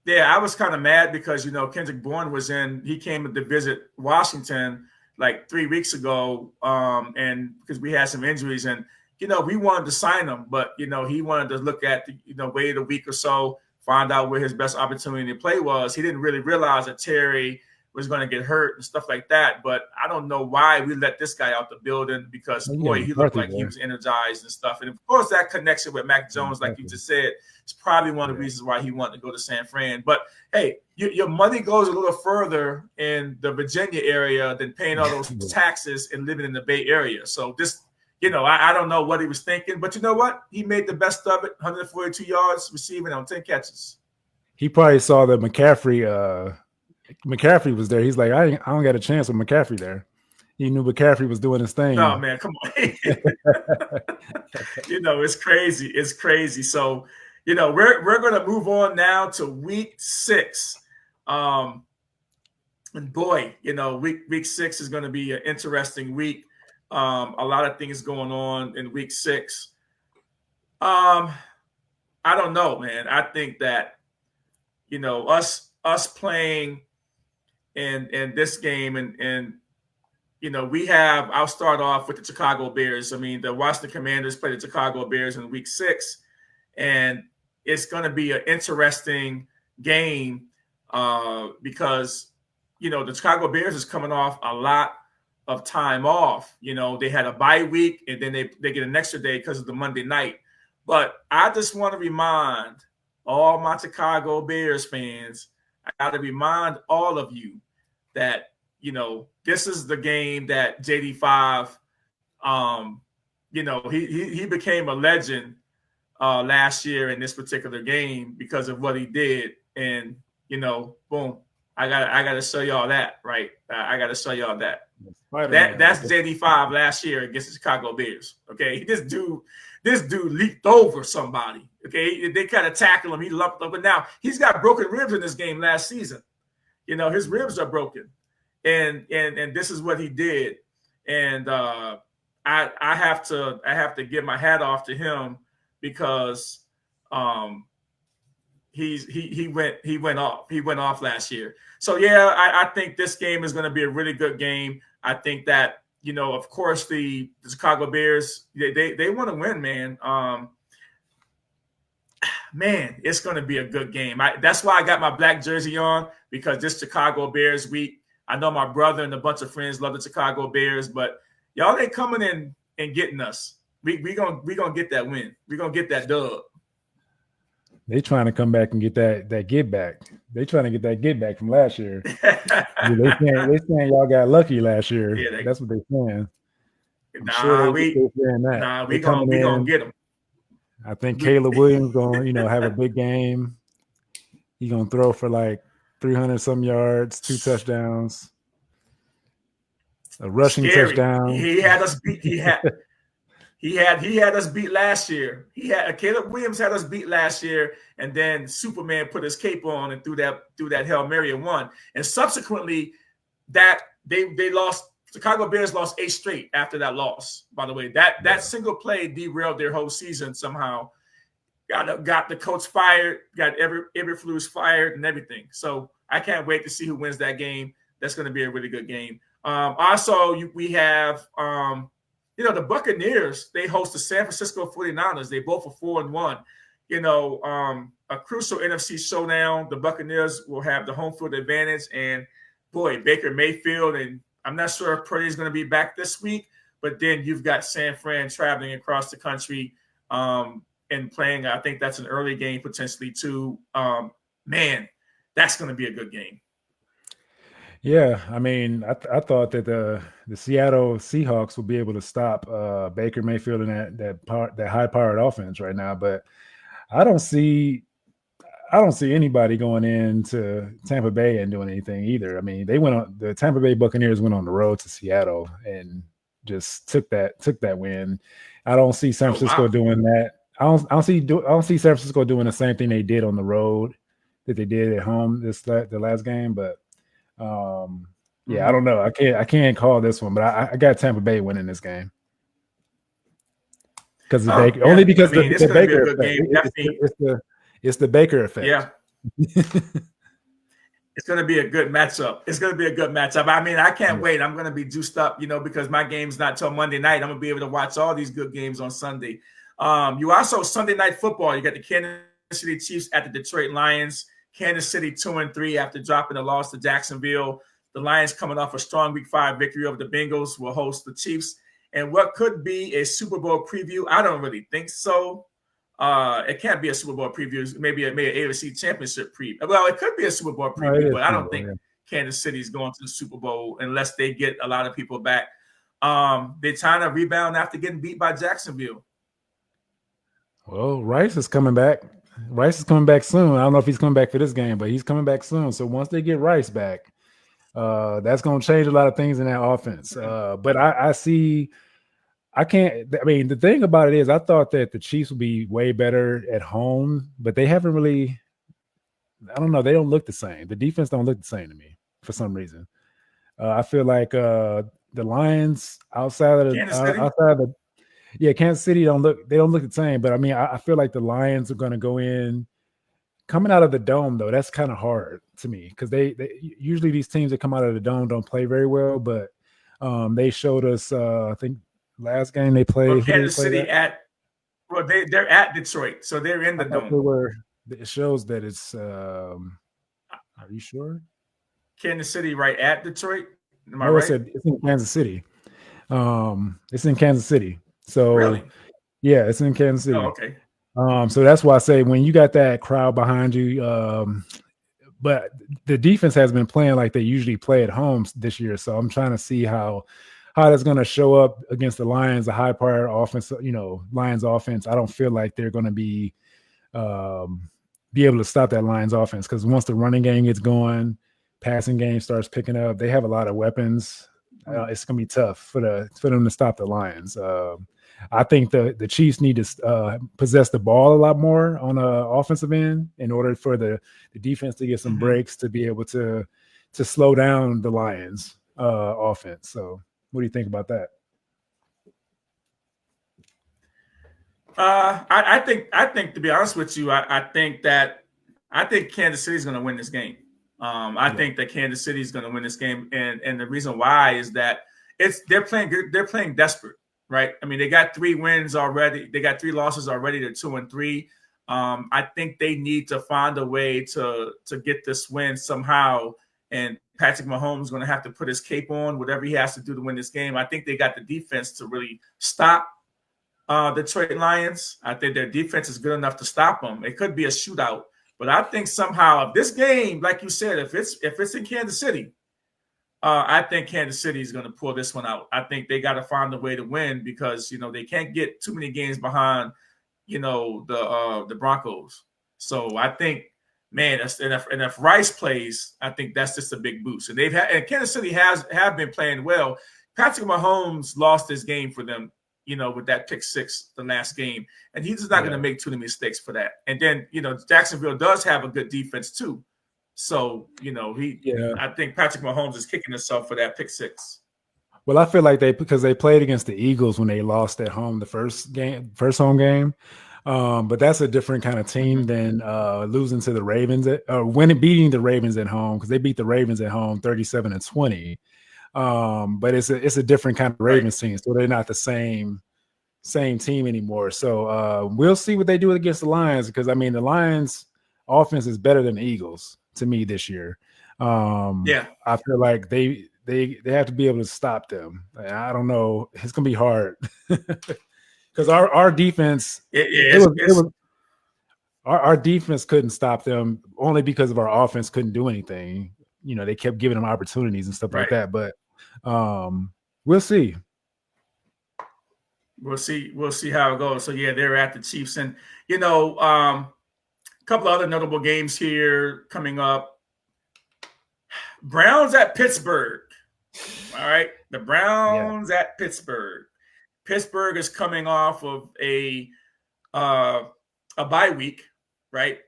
Yeah, I was kind of mad because Kendrick Bourne he came to visit Washington like 3 weeks ago, and because we had some injuries, and we wanted to sign him, but he wanted to look at wait a week or so, find out where his best opportunity to play was. He didn't really realize that Terry was going to get hurt and stuff like that. But I don't know why we let this guy out the building, because he looked like he was energized and stuff. And of course, that connection with Mac Jones, like you just said, is probably one of the reasons why he wanted to go to San Fran. But hey, your money goes a little further in the Virginia area than paying all those taxes and living in the Bay Area. So this, I don't know what he was thinking, but you know what? He made the best of it. 142 yards receiving on 10 catches. He probably saw that McCaffrey was there. He's like, I don't got a chance with McCaffrey there. He knew McCaffrey was doing his thing. Oh man, come on. It's crazy. It's crazy. So, we're going to move on now to week 6. And boy, week 6 is going to be an interesting week. A lot of things going on in week 6. I don't know, man. I think that, us playing in this game and I'll start off with the Chicago Bears. The Washington Commanders play the Chicago Bears in week 6, and it's going to be an interesting game because, the Chicago Bears is coming off a lot of time off. They had a bye week, and then they get an extra day because of the Monday night. But I just want to remind all my Chicago Bears fans, I got to remind all of you that, this is the game that JD5, he became a legend last year in this particular game because of what he did. And, boom, I got to show y'all that, right? I got to show y'all that. That's JD5 last year against the Chicago Bears. Okay, this dude leaped over somebody. Okay, they kind of tackled him. He lumped up, but now he's got broken ribs in this game last season. his ribs are broken, and this is what he did, and I have to give my hat off to him because he went off last year. So yeah, I think this game is going to be a really good game. I think that of course the Chicago Bears they want to win, man. Man, it's going to be a good game. That's why I got my black jersey on, because this Chicago Bears week. I know my brother and a bunch of friends love the Chicago Bears, but y'all ain't coming in and getting us. We gonna get that win. We gonna get that dub. They trying to come back and get that get back. They trying to get that get back from last year. they saying y'all got lucky last year. Yeah, that's what they saying. We gonna get them. I think Caleb Williams gonna have a big game. He gonna throw for like 300 some yards, 2 touchdowns, a rushing touchdown. He had us beat. He had us beat last year. Caleb Williams had us beat last year, and then Superman put his cape on and threw that Hail Mary and won. And subsequently, that they lost. Chicago Bears lost 8 straight after that loss. By the way, that single play derailed their whole season somehow. Got the coach fired. Got Eberflus fired and everything. So I can't wait to see who wins that game. That's going to be a really good game. Also, we have. The Buccaneers, they host the San Francisco 49ers. They both are 4-1. A crucial NFC showdown. The Buccaneers will have the home field advantage. And, boy, Baker Mayfield, and I'm not sure if Purdy's going to be back this week, but then you've got San Fran traveling across the country and playing. I think that's an early game potentially too. Man, that's going to be a good game. Yeah, I mean, I thought that the Seattle Seahawks will be able to stop Baker Mayfield and that high-powered offense right now, but I don't see anybody going into Tampa Bay and doing anything either. I mean, the Tampa Bay Buccaneers went on the road to Seattle and just took that win. I don't see San Francisco doing that. I don't see San Francisco doing the same thing they did on the road that they did at home the last game, but. I don't know. I can't call this one, but I got Tampa Bay winning this game because the Baker the Baker effect. It's the Baker effect. Yeah, it's going to be a good matchup. I mean, I can't wait. I'm going to be juiced up, because my game's not till Monday night. I'm going to be able to watch all these good games on Sunday. You also Sunday Night Football. You got the Kansas City Chiefs at the Detroit Lions. Kansas City 2-3 after dropping a loss to Jacksonville. The Lions coming off a strong Week 5 victory over the Bengals will host the Chiefs. And what could be a Super Bowl preview, I don't really think so. It can't be a Super Bowl preview. Maybe an AFC Championship preview. Well, it could be a Super Bowl preview, but I don't think Kansas City's going to the Super Bowl unless they get a lot of people back. They're trying to rebound after getting beat by Jacksonville. Well, Rice is coming back. Rice is coming back soon. I don't know if he's coming back for this game, but he's coming back soon. So once they get Rice back, that's going to change a lot of things in that offense. But the thing about it is I thought that the Chiefs would be way better at home, but they haven't really, I don't know. They don't look the same. The defense don't look the same to me for some reason. I feel like the Lions outside of Kansas City don't look the same, but I mean, I feel like the Lions are going to go in coming out of the dome though. That's kind of hard to me because they usually these teams that come out of the dome don't play very well, but they showed us, I think last game they played. Kansas City they're at Detroit, so they're in the dome. It shows that it's. Are you sure? Kansas City right at Detroit. Am I right? It's in Kansas City. It's in Kansas City. So, really? Yeah, it's in Kansas City. Oh, okay. So that's why I say when you got that crowd behind you, but the defense has been playing like they usually play at home this year. So I'm trying to see how that's going to show up against the Lions, a high-powered offense. Lions offense. I don't feel like they're going to be able to stop that Lions offense because once the running game gets going, passing game starts picking up. They have a lot of weapons. It's going to be tough for them to stop the Lions. I think the Chiefs need to possess the ball a lot more on the offensive end in order for the defense to get some breaks to be able to to slow down the Lions offense. So what do you think about that? I think to be honest with you, I think Kansas City is going to win this game. I think that Kansas City is going to win this game, and the reason why is that they're playing desperate, right? I mean, they got 3 wins already. They got 3 losses already. They're 2-3. I think they need to find a way to get this win somehow. And Patrick Mahomes is going to have to put his cape on, whatever he has to do to win this game. I think they got the defense to really stop Detroit Lions. I think their defense is good enough to stop them. It could be a shootout, but I think somehow if this game, like you said, if it's in Kansas City, I think Kansas City is going to pull this one out. I think they got to find a way to win because they can't get too many games behind the Broncos. So I think, man, and if Rice plays, I think that's just a big boost. And Kansas City have been playing well. Patrick Mahomes lost this game for them, with that pick 6 the last game, and he's not going to make too many mistakes for that. And then Jacksonville does have a good defense too. So I think Patrick Mahomes is kicking himself for that pick 6. Well, I feel like because they played against the Eagles when they lost at home the first home game. But that's a different kind of team than losing to the Ravens beating the Ravens at home, because they beat the Ravens at home 37-20. But it's a different kind of Ravens team, so they're not the same team anymore. So we'll see what they do against the Lions, because I mean the Lions offense is better than the Eagles to me this year. I feel like they have to be able to stop them. I don't know. It's gonna be hard because our defense our defense couldn't stop them only because of our offense couldn't do anything. They kept giving them opportunities and stuff like that. But we'll see. We'll see how it goes. So they're at the Chiefs, and a couple of other notable games here coming up. Browns at Pittsburgh. All right, the Browns at Pittsburgh. Pittsburgh is coming off of a bye week, right?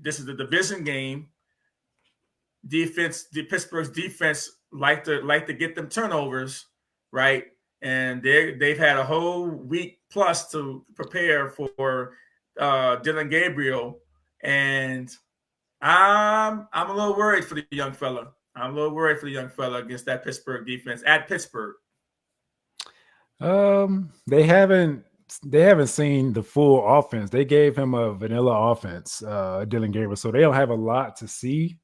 This is the division game. Pittsburgh's defense like to get them turnovers, right? And they've had a whole week plus to prepare for Dylan Gabriel, and I'm a little worried for the young fella. Against that Pittsburgh defense at Pittsburgh. They haven't seen the full offense. They gave him a vanilla offense, Dylan Gabriel, so they don't have a lot to see.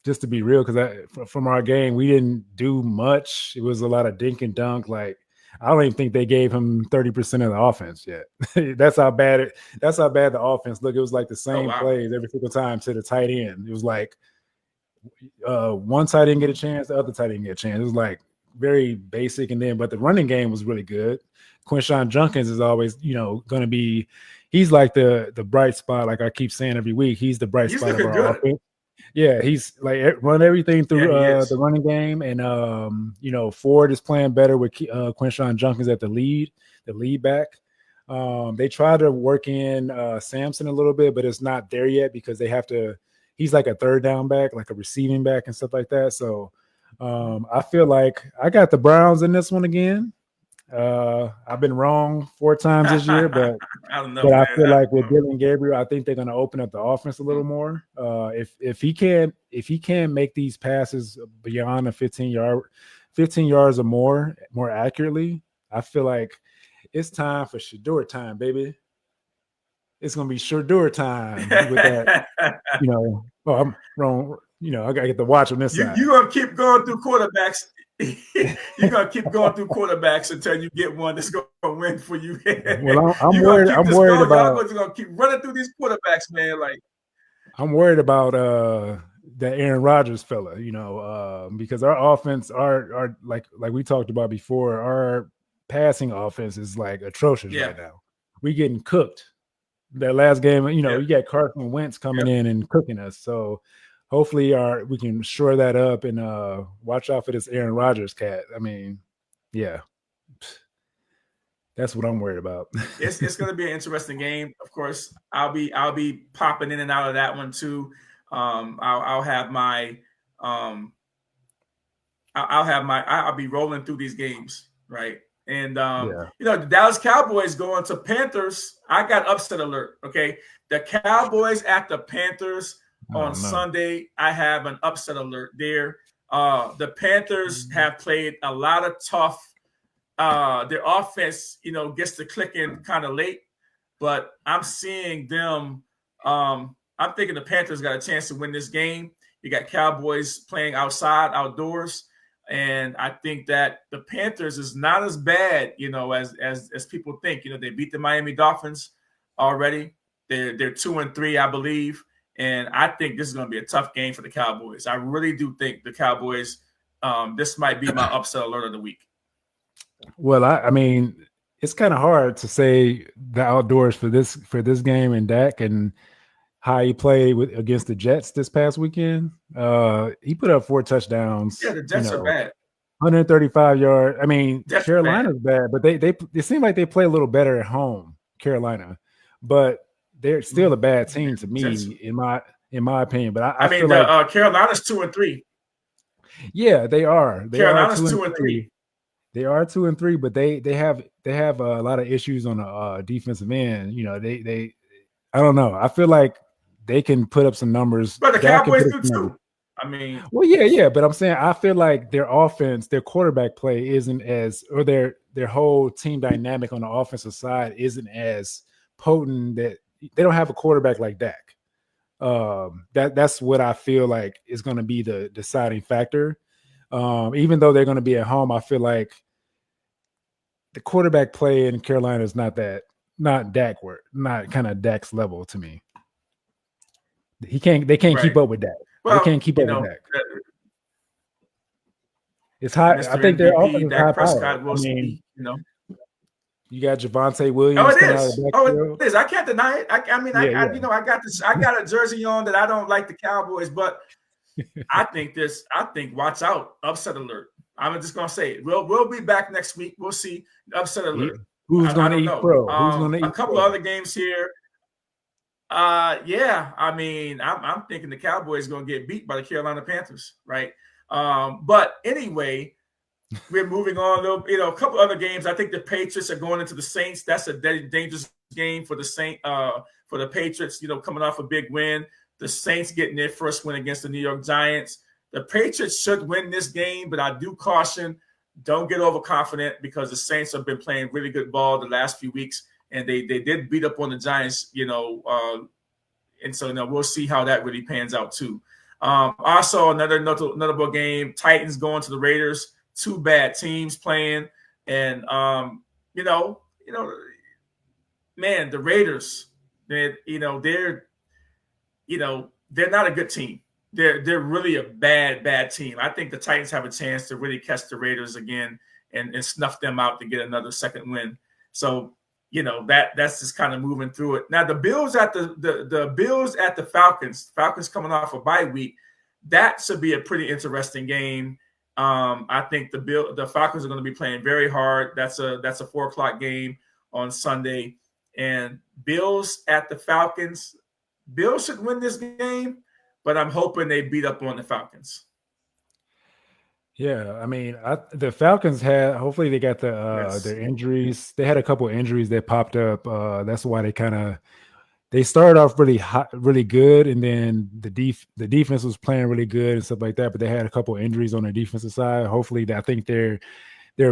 Just to be real, because from our game, we didn't do much. It was a lot of dink and dunk. Like, I don't even think they gave him 30% of the offense yet. That's how bad the offense looked. It was like the same plays every single time to the tight end. It was like one tight end get a chance, the other tight end get a chance. It was like very basic. But the running game was really good. Quinshon Judkins is always, going to be. He's like the bright spot. Like I keep saying every week, he's the bright spot of our offense. Yeah, he's like run everything through the running game, and Ford is playing better with Quinshon Judkins at the lead back. They try to work in Samson a little bit, but it's not there yet because they have to. He's like a third down back, like a receiving back and stuff like that. So I feel like I got the Browns in this one again. I've been wrong 4 times this year, but I feel like with Dylan Gabriel, I think they're going to open up the offense a little more. If he can't make these passes beyond a 15 yards or more accurately, I feel like it's time for Shedeur time, baby. It's going to be Shedeur time with that. I'm wrong. I got to get the watch on this side. You're going to keep going through quarterbacks. You're gonna keep going through quarterbacks until you get one that's gonna win for you. Well, I'm worried about. Y'all gonna keep running through these quarterbacks, man. Like, I'm worried about that Aaron Rodgers fella. Because our offense, our like we talked about before, our passing offense is like atrocious right now. We getting cooked. That last game, you got Carson Wentz coming in and cooking us. So. Hopefully, we can shore that up and watch out for this Aaron Rodgers cat. I mean, that's what I'm worried about. It's going to be an interesting game. Of course, I'll be popping in and out of that one too. I'll have my I'll be rolling through these games, right? And Yeah. the Dallas Cowboys going to Panthers. I got upset alert. Okay, the Cowboys at the Panthers Oh on no. Sunday. I have an upset alert there. The Panthers have played a lot of tough. Their offense, gets to clicking kind of late, but I'm seeing them. I'm thinking the Panthers got a chance to win this game. You got Cowboys playing outside, outdoors, and I think that the Panthers is not as bad, as people think. They beat the Miami Dolphins already. They're 2-3, I believe, and I think this is going to be a tough game for the Cowboys. I really do think the Cowboys. This might be my upset alert of the week. Well, I mean, it's kind of hard to say the outdoors for this game and Dak and how he played against the Jets this past weekend. He put up 4 touchdowns. Yeah, the Jets are bad. 135 yards. I mean, Jets Carolina's bad, but they seem like they play a little better at home, Carolina. But they're still a bad team to me, Jets. in my opinion. But I feel like Carolina's 2-3. Yeah, they are. Carolina's 2-3. They are 2-3, but they have a lot of issues on the defensive end. They I don't know. I feel like they can put up some numbers. But the Cowboys do too. I mean, well, yeah, but I'm saying I feel like their offense, their quarterback play isn't or their whole team dynamic on the offensive side isn't as potent. That they don't have a quarterback like Dak. That's what I feel like is going to be the deciding factor. Even though they're going to be at home, I feel like the quarterback play in Carolina is not Dak work, not kind of Dak's level to me. They can't keep up with Dak. Well, they can't keep up with Dak. It's high. Mr. I think their offense is high Prescott power. You got Javonte Williams. It is. I can't deny it. I got this. I got a jersey on that I don't like the Cowboys, but I think watch out, upset alert. I'm just gonna say it. We'll be back next week. We'll see. Upset alert. Who's gonna eat pro? Who's gonna eat a couple other games here. Yeah. I mean, I'm thinking the Cowboys gonna get beat by the Carolina Panthers, right? But anyway, we're moving on. A couple other games. I think the Patriots are going into the Saints. That's a dangerous game for the Patriots. Coming off a big win. The Saints getting their first win against the New York Giants. The Patriots should win this game, but I do caution, don't get overconfident because the Saints have been playing really good ball the last few weeks, and they did beat up on the Giants, and so we'll see how that really pans out too. Also, another notable game, Titans going to the Raiders. 2 bad teams playing, and man, the Raiders, they're not a good team. They're really a bad team. I think the Titans have a chance to really catch the Raiders again and snuff them out to get another second win. So, that's just kind of moving through it. Now the Bills at the Bills at the Falcons. Falcons coming off a bye week. That should be a pretty interesting game. I think the Falcons are going to be playing very hard. That's a 4:00 game on Sunday. And Bills at the Falcons. Bills should win this game, but I'm hoping they beat up on the Falcons. Yeah, I mean, the Falcons hopefully they got their injuries. They had a couple of injuries that popped up. That's why they started off really hot, really good, and then the defense was playing really good and stuff like that. But they had a couple of injuries on their defensive side. Hopefully, I think they're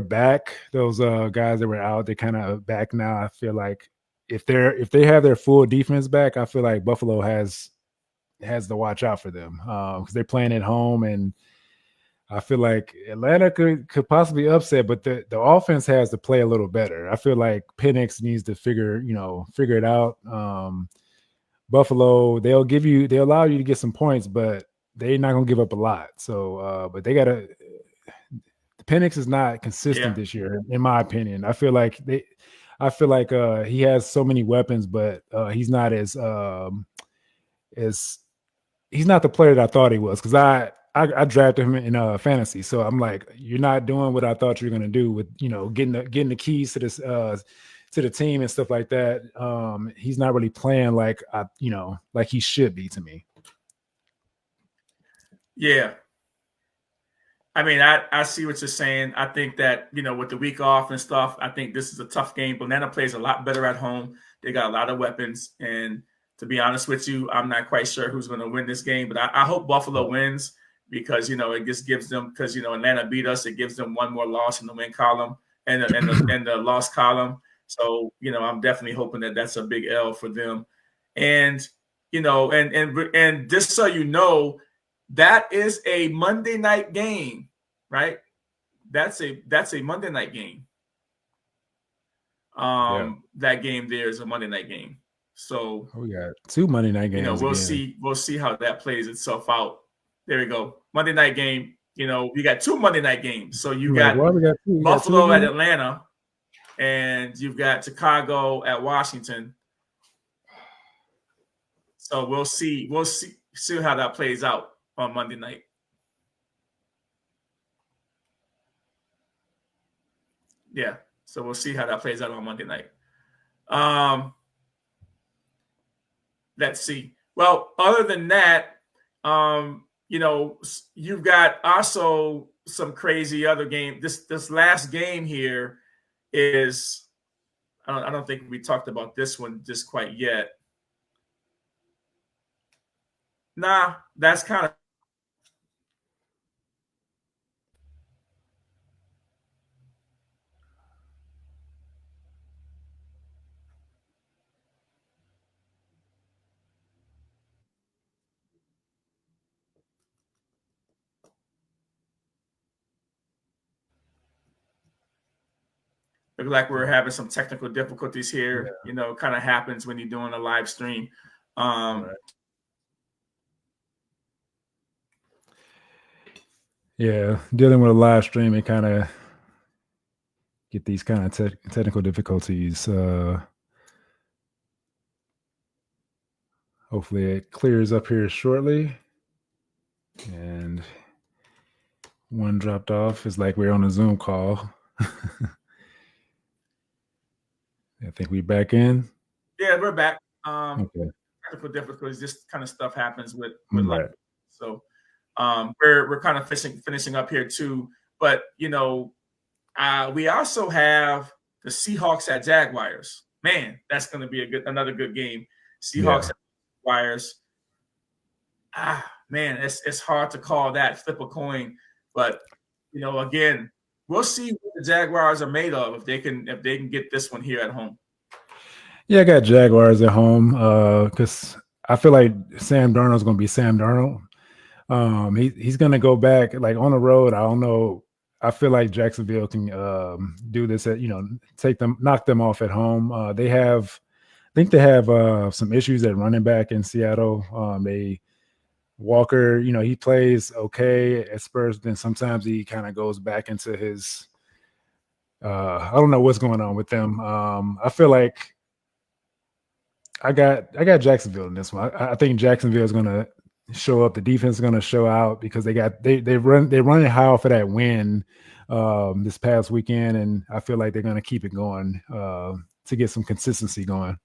back. Those guys that were out, they're kind of back now. I feel like if they have their full defense back, I feel like Buffalo has to watch out for them because they're playing at home, and I feel like Atlanta could possibly upset, but the offense has to play a little better. I feel like Penix needs to figure it out. Buffalo, they'll allow you to get some points, but they're not gonna give up a lot. So, but they gotta. Penix is not consistent this year, in my opinion. I feel like he has so many weapons, but he's not he's not the player that I thought he was, because I drafted him in fantasy. So I'm like, you're not doing what I thought you were going to do with, getting the keys to this, to the team and stuff like that. He's not really playing like he should be to me. Yeah. I mean, I see what you're saying. I think that, with the week off and stuff, I think this is a tough game. Banana plays a lot better at home. They got a lot of weapons. And to be honest with you, I'm not quite sure who's going to win this game, but I hope Buffalo wins because, it just gives them, because, Atlanta beat us. It gives them one more loss in the win column and the loss column. So, I'm definitely hoping that that's a big L for them. And, and just so you know, that is a Monday night game, right? That's a Monday night game. That game there is a Monday night game. So we got 2 Monday night games. We'll see how that plays itself out. There we go. Monday night game. We got 2 Monday night games. So you got Buffalo at Atlanta, and you've got Chicago at Washington. So we'll see how that plays out on Monday night. Yeah, so we'll see how that plays out on Monday night. Let's see. Well, other than that, you've got also some crazy other game. This last game here is, I don't think we talked about this one just quite yet. Nah, that's kind of look like we're having some technical difficulties here. Yeah. Kind of happens when you're doing a live stream. Right. Yeah, dealing with a live stream and kind of get these kind of technical difficulties. Hopefully it clears up here shortly. And one dropped off. It's like we're on a Zoom call. I think we're back in. Yeah, we're back. Okay. Technical difficulties, this kind of stuff happens with live. So we're kind of finishing up here too. But we also have the Seahawks at Jaguars. Man, that's going to be another good game. Seahawks at Jaguars. Man, it's hard to call that, flip a coin. But again, we'll see what the Jaguars are made of if they can get this one here at home. Yeah, I got Jaguars at home because I feel like Sam Darnold's going to be Sam Darnold. He's going to go back like on the road. I don't know. I feel like Jacksonville can do this at knock them off at home. I think they have some issues at running back in Seattle. Walker, he plays okay at Spurs. Then sometimes he kind of goes back into his. I don't know what's going on with them. I feel like I got Jacksonville in this one. I think Jacksonville is going to show up. The defense is going to show out because they're running high for that win this past weekend, and I feel like they're going to keep it going to get some consistency going.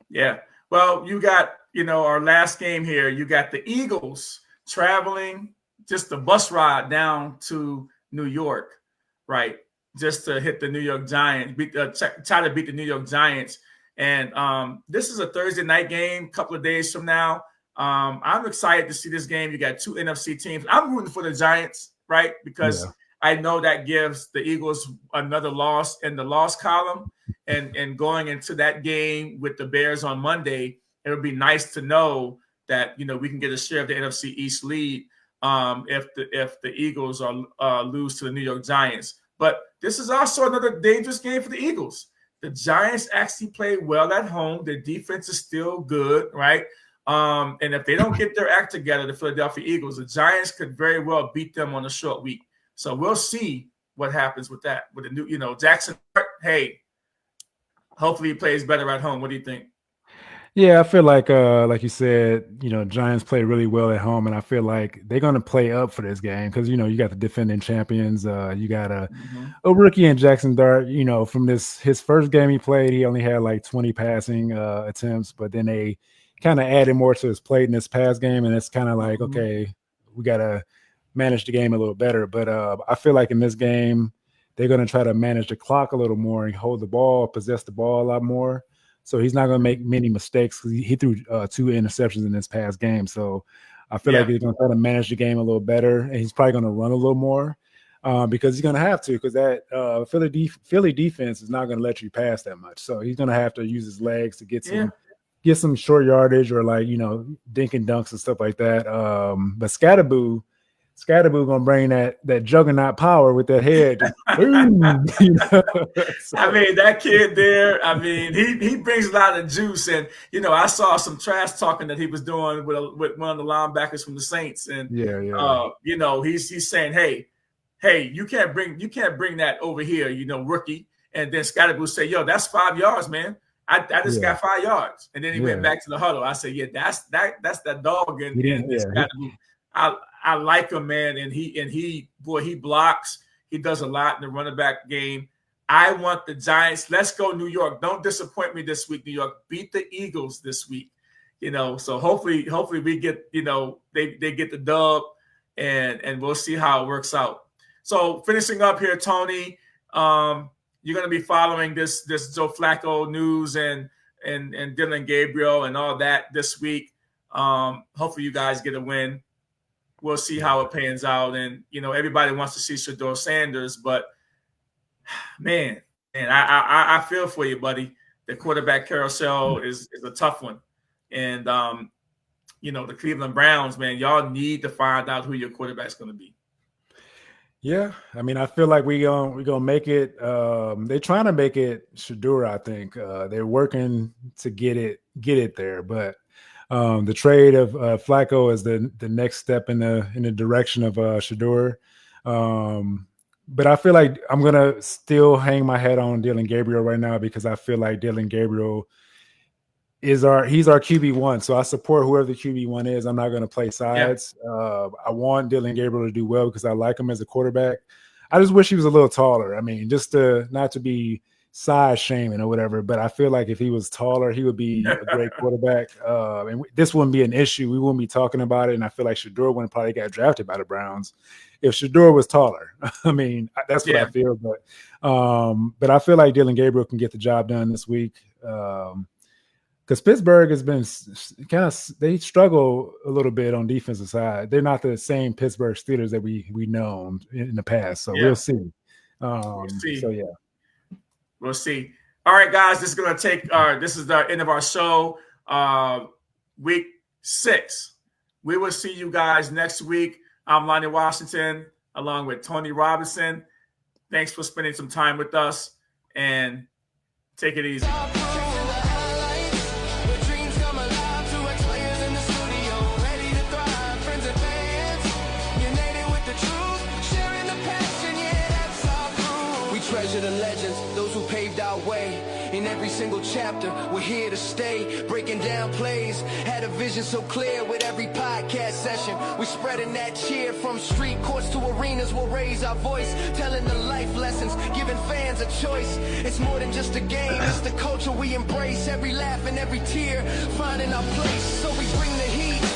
Yeah. Well, you got our last game here. You got the Eagles traveling just a bus ride down to New York, right? Just to hit the New York Giants, try to beat the New York Giants. And this is a Thursday night game, a couple of days from now. I'm excited to see this game. You got 2 NFC teams. I'm rooting for the Giants, right? Because I know that gives the Eagles another loss in the loss column. And going into that game with the Bears on Monday, it would be nice to know that, we can get a share of the NFC East lead if the Eagles lose to the New York Giants. But this is also another dangerous game for the Eagles. The Giants actually play well at home. Their defense is still good, right? And if they don't get their act together, the Philadelphia Eagles, the Giants could very well beat them on a short week. So we'll see what happens with that. With the new, Jackson, hey, hopefully he plays better at home. What do you think? Yeah, I feel like you said, Giants play really well at home, and I feel like they're going to play up for this game because, you got the defending champions. You got a rookie in Jackson Dart. From his first game he played, he only had like 20 passing attempts, but then they kind of added more to his plate in this past game, and it's kind of like, okay, we got to manage the game a little better. But I feel like in this game, they're going to try to manage the clock a little more and hold the ball, possess the ball a lot more. So he's not going to make many mistakes because he threw 2 interceptions in this past game. So I feel like he's going to try to manage the game a little better, and he's probably going to run a little more because he's going to have to, because that Philly defense is not going to let you pass that much. So he's going to have to use his legs to get some short yardage or dink and dunks and stuff like that. But Scatterboo gonna bring that juggernaut power with that head. So, I mean, that kid there, I mean, he brings a lot of juice. And, I saw some trash talking that he was doing with one of the linebackers from the Saints. And, he's saying, hey, you can't bring that over here, rookie. And then Scatterboo say, yo, that's 5 yards, man. I just got 5 yards. And then he went back to the huddle. I said, that's that dog in Scatterboo. I like him, man, and he blocks. He does a lot in the running back game. I want the Giants. Let's go, New York. Don't disappoint me this week, New York. Beat the Eagles this week. So hopefully we get, they get the dub, and we'll see how it works out. So finishing up here, Tony, you're going to be following this Joe Flacco news and Dylan Gabriel and all that this week. Hopefully you guys get a win. We'll see how it pans out. And, everybody wants to see Shedeur Sanders, but man, I feel for you, buddy. The quarterback carousel is a tough one. And, the Cleveland Browns, man, y'all need to find out who your quarterback's going to be. Yeah. I mean, I feel like we're gonna make it. They're trying to make it Shedeur, I think. They're working to get it there, but the trade of Flacco is the next step in the direction of Shedeur. But I feel like I'm gonna still hang my head on Dylan Gabriel right now because I feel like Dylan Gabriel he's our QB1. So I support whoever the QB1 is. I'm not gonna play sides. I want Dylan Gabriel to do well because I like him as a quarterback. I just wish he was a little taller. I mean, just not to be size shaming or whatever, but I feel like if he was taller, he would be a great quarterback. And this wouldn't be an issue. We wouldn't be talking about it. And I feel like Shedeur wouldn't probably get drafted by the Browns if Shedeur was taller. I mean, that's what I feel. But I feel like Dylan Gabriel can get the job done this week. Because Pittsburgh has been they struggle a little bit on defensive side. They're not the same Pittsburgh Steelers that we known in the past. So we'll see. We'll see. So, yeah. We'll see. All right, guys, this is going to take this is the end of our show. Week 6. We will see you guys next week. I'm Lonnie Washington along with Tony Robinson. Thanks for spending some time with us, and take it easy. Treasure the legends, those who paved our way. In every single chapter, we're here to stay. Breaking down plays, had a vision so clear with every podcast session. We're spreading that cheer from street courts to arenas. We'll raise our voice, telling the life lessons, giving fans a choice. It's more than just a game, it's the culture we embrace. Every laugh and every tear, finding our place. So we bring the heat.